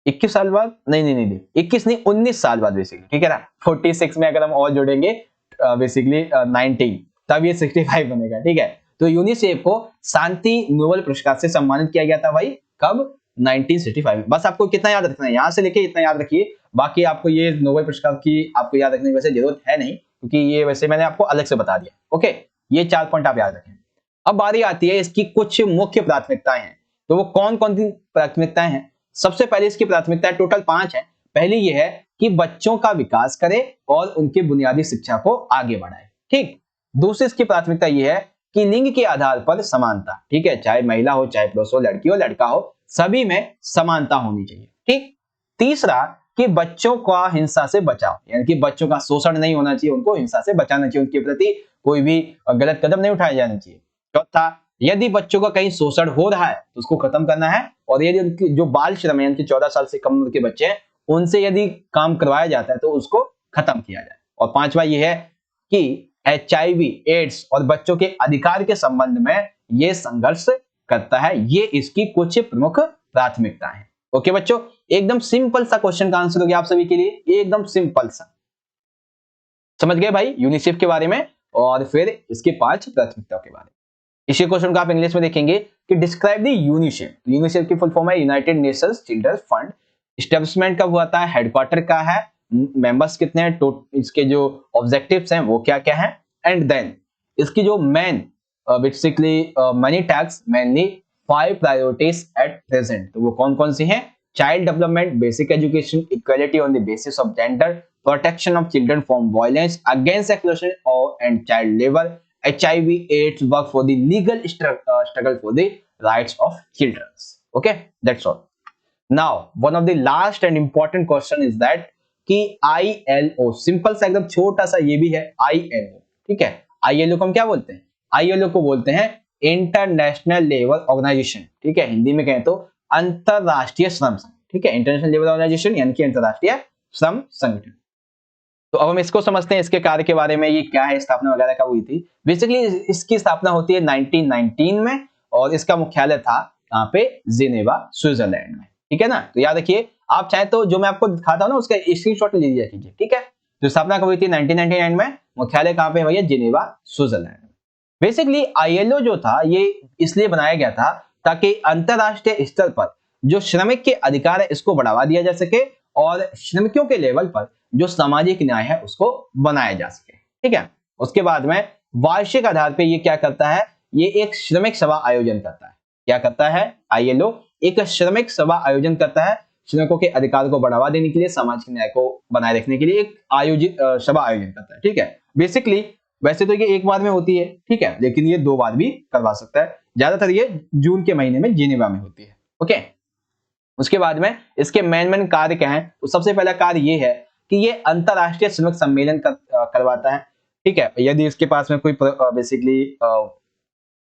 21 साल बाद नहीं 21 नहीं 19 साल बाद बेसिकली, ठीक है ना, 46 में अगर हम और जोड़ेंगे बेसिकली 19 तब ये 65 बनेगा, ठीक है। तो यूनिसेफ को शांति नोबेल पुरस्कार से सम्मानित किया गया था भाई, कब? 1965 में। बस आपको कितना याद रखना है, यहां से लेके इतना याद रखिए, बाकी आपको ये नोबेल पुरस्कार की आपको याद रखने की वैसे जरूरत है नहीं, क्योंकि ये वैसे मैंने आपको अलग से बता दिया। ओके, ये 4 पॉइंट आप याद रखें। अब बारी आती है इसकी कुछ मुख्य प्राथमिकताएं हैं। तो वो कौन कौन सी प्राथमिकताएं हैं? सबसे पहले इसकी प्राथमिकताएं टोटल 5 है। पहली ये है कि बच्चों का विकास करे और उनकी बुनियादी शिक्षा को आगे बढ़ाए, ठीक। दूसरी इसकी प्राथमिकता ये है कि लिंग के आधार पर समानता, ठीक है, चाहे महिला हो, चाहे पुरुष हो, लड़की हो, लड़का हो, सभी में समानता होनी चाहिए, ठीक। तीसरा कि बच्चों का हिंसा से बचाव, यानी कि बच्चों का शोषण नहीं होना चाहिए, उनको हिंसा से बचाना चाहिए, उनके प्रति कोई भी गलत कदम नहीं उठाया जाना चाहिए। चौथा, यदि बच्चों का कहीं शोषण हो रहा है तो उसको खत्म करना है, और यदि उनकी जो बाल श्रम यानी कि 14 साल से कम उम्र के बच्चे हैं उनसे यदि काम करवाया जाता है तो उसको खत्म किया जाए। और पांचवा ये है कि HIV, एड्स और बच्चों के अधिकार के संबंध में ये संघर्ष करता है। ये इसकी कुछ प्रमुख प्राथमिकताएं हैं। ओके बच्चों, एकदम सिंपल सा क्वेश्चन का आंसर हो गया आप सभी के लिए, एकदम सिंपल सा। समझ गए भाई यूनिसेफ के बारे में और फिर इसके 5 प्राथमिकताओं के बारे में। इसी क्वेश्चन को आप इंग्लिश में देखेंगे कि डिस्क्राइब द यूनिसेफ। यूनिसेफ की फुल फॉर्म है united nations children's fund. Establishment कब हुआ था, हेडक्वार्टर का है, मेंबर्स कितने हैं, इसके जो ऑब्जेक्टिव्स हैं वो क्या क्या हैं, एंड देन इसकी जो main basically money tax mainly 5 priorities at present, तो वो कौन कौन सी हैं? Child development, basic education, equality on the basis of gender, protection of children from violence against exploitation and child labour, HIV, AIDS, work for the legal struggle for the rights of children. Okay, that's all. Now, one of the last and important question is that कि ILO, simple सा एकदम छोटा सा ये भी है ILO, ठीक है। ILO को हम क्या बोलते हैं? ILO को बोलते हैं इंटरनेशनल लेबर ऑर्गेनाइजेशन, ठीक है। हिंदी में कहें तो अंतरराष्ट्रीय श्रम संगठन, ठीक है। इंटरनेशनल लेबर ऑर्गेनाइजेशन यानी कि अंतरराष्ट्रीय श्रम संगठन। तो अब हम इसको समझते हैं, इसके कार्य के बारे में, ये क्या है, स्थापना वगैरह कब हुई थी। बेसिकली इसकी स्थापना होती है 1919 में और इसका मुख्यालय था यहाँ पे जिनेवा, स्विट्जरलैंड में, ठीक है ना। तो याद रखिए, आप चाहे तो जो मैं आपको दिखाता हूँ ना उसका स्क्रीनशॉट ले लीजिए, ठीक है। तो स्थापना कब हुई थी 1999 में, मुख्यालय कहाँ पे भैया, जिनेवा, स्विट्जरलैंड में। बेसिकली ILO जो था ये इसलिए बनाया गया था ताकि अंतरराष्ट्रीय स्तर पर जो श्रमिक के अधिकार है इसको बढ़ावा दिया जा सके और श्रमिकों के लेवल पर जो सामाजिक न्याय है उसको बनाया जा सके, ठीक है। उसके बाद में वार्षिक आधार पे ये क्या करता है, ये एक श्रमिक सभा आयोजन करता है। क्या करता है ILO? एक श्रमिक सभा आयोजन करता है, श्रमिकों के अधिकार को बढ़ावा देने के लिए, सामाजिक न्याय को बनाए रखने के लिए एक सभा आयोजन करता है, ठीक है। बेसिकली वैसे तो ये एक बार में होती है, ठीक है, लेकिन ये 2 बार भी करवा सकता है। ज्यादातर ये जून के महीने में जिनेवा में होती है, ओके। उसके बाद में इसके मेन कार्य क्या है, तो सबसे पहला कार्य ये है कि ये अंतरराष्ट्रीय श्रमिक सम्मेलन करवाता है, ठीक है। यदि इसके पास में कोई बेसिकली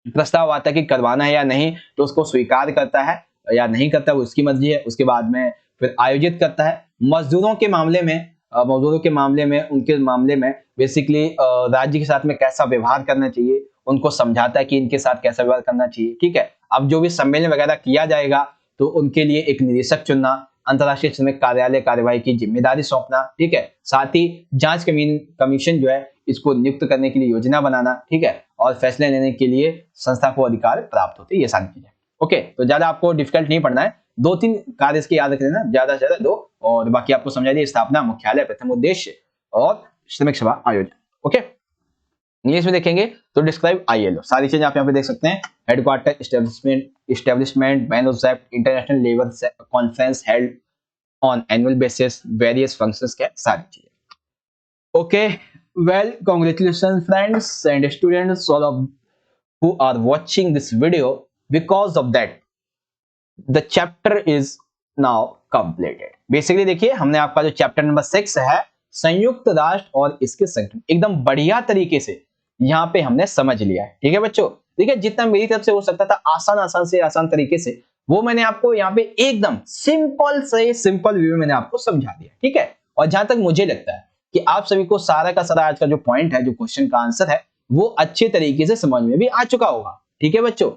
प्रस्ताव आता है कि करवाना है या नहीं, तो उसको स्वीकार करता है या नहीं करता, वो इसकी मर्जी है। उसके बाद में फिर आयोजित करता है। मजदूरों के मामले में मजदूरों के मामले में, उनके मामले में बेसिकली राज्य के साथ में कैसा व्यवहार करना चाहिए, उनको समझाता है कि इनके साथ कैसा व्यवहार करना चाहिए। ठीक है, अब जो भी सम्मेलन वगैरह किया जाएगा तो उनके लिए एक निदेशक चुनना, अंतर्राष्ट्रीय श्रमिक कार्यालय कार्यवाही की जिम्मेदारी सौंपना। ठीक है, साथ ही जांच कमीशन जो है इसको नियुक्त करने के लिए योजना बनाना। ठीक है, और फैसले लेने के लिए संस्था को अधिकार प्राप्त होते हैं, ये सारी चीजें। ओके, तो ज्यादा आपको डिफिकल्ट नहीं पढ़ना है, 2-3 कार्य इसके याद रख लेना, ज्यादा से ज्यादा 2, और बाकी आपको समझा दिया। स्थापना, मुख्यालय, प्रथम उद्देश्य और श्रमिक सभा आयोजन। ओके, इंग्लिश में देखेंगे तो डिस्क्राइब ILO, सारी चीजें आप यहाँ पे देख सकते हैं। Headquarter, establishment, man of international labour conference held on annual basis, various functions के, सारी चीजें। Okay, well, congratulations friends and students, all of who are watching this video, because of that the chapter is now completed। Basically देखिए, हमने आपका जो chapter number 6 है संयुक्त राष्ट्र और इसके संगठन, एकदम बढ़िया तरीके से यहाँ पे हमने समझ लिया है। ठीक है बच्चों, देखिए जितना मेरी तरफ से हो सकता था आसान तरीके से, वो मैंने आपको यहाँ पे एकदम सिंपल से सिंपल वे में मैंने आपको समझा दिया। ठीक है, और जहां तक मुझे लगता है कि आप सभी को सारा का सारा आज का जो पॉइंट है, जो क्वेश्चन का आंसर है, वो अच्छे तरीके से समझ में भी आ चुका होगा। ठीक है बच्चों,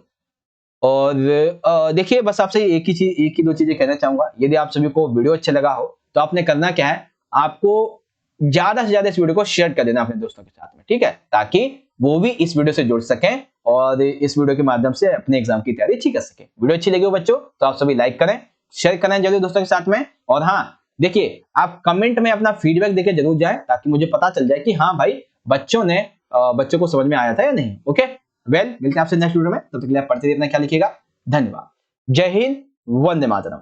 और देखिए बस आपसे एक ही दो चीजें कहना चाहूंगा। यदि आप सभी को वीडियो अच्छा लगा हो तो आपने करना क्या है, आपको ज्यादा से ज्यादा इस वीडियो को शेयर कर देना अपने दोस्तों के साथ में। ठीक है, ताकि वो भी इस वीडियो से जुड़ सकें और इस वीडियो के माध्यम से अपने एग्जाम की तैयारी अच्छी कर सके। वीडियो अच्छी लगी हो बच्चों तो आप सभी लाइक करें, शेयर करें जरूर दोस्तों के साथ में। और हाँ देखिए, आप कमेंट में अपना फीडबैक देके जरूर जाएं, ताकि मुझे पता चल जाए कि हाँ भाई बच्चों को समझ में आया था या नहीं। ओके, वेल, मिलते हैं आपसे नेक्स्ट वीडियो में, तब तक के लिए आप पढ़ते रहिए, अपना ख्याल रखिएगा। धन्यवाद। जय हिंद, वंदे मातरम।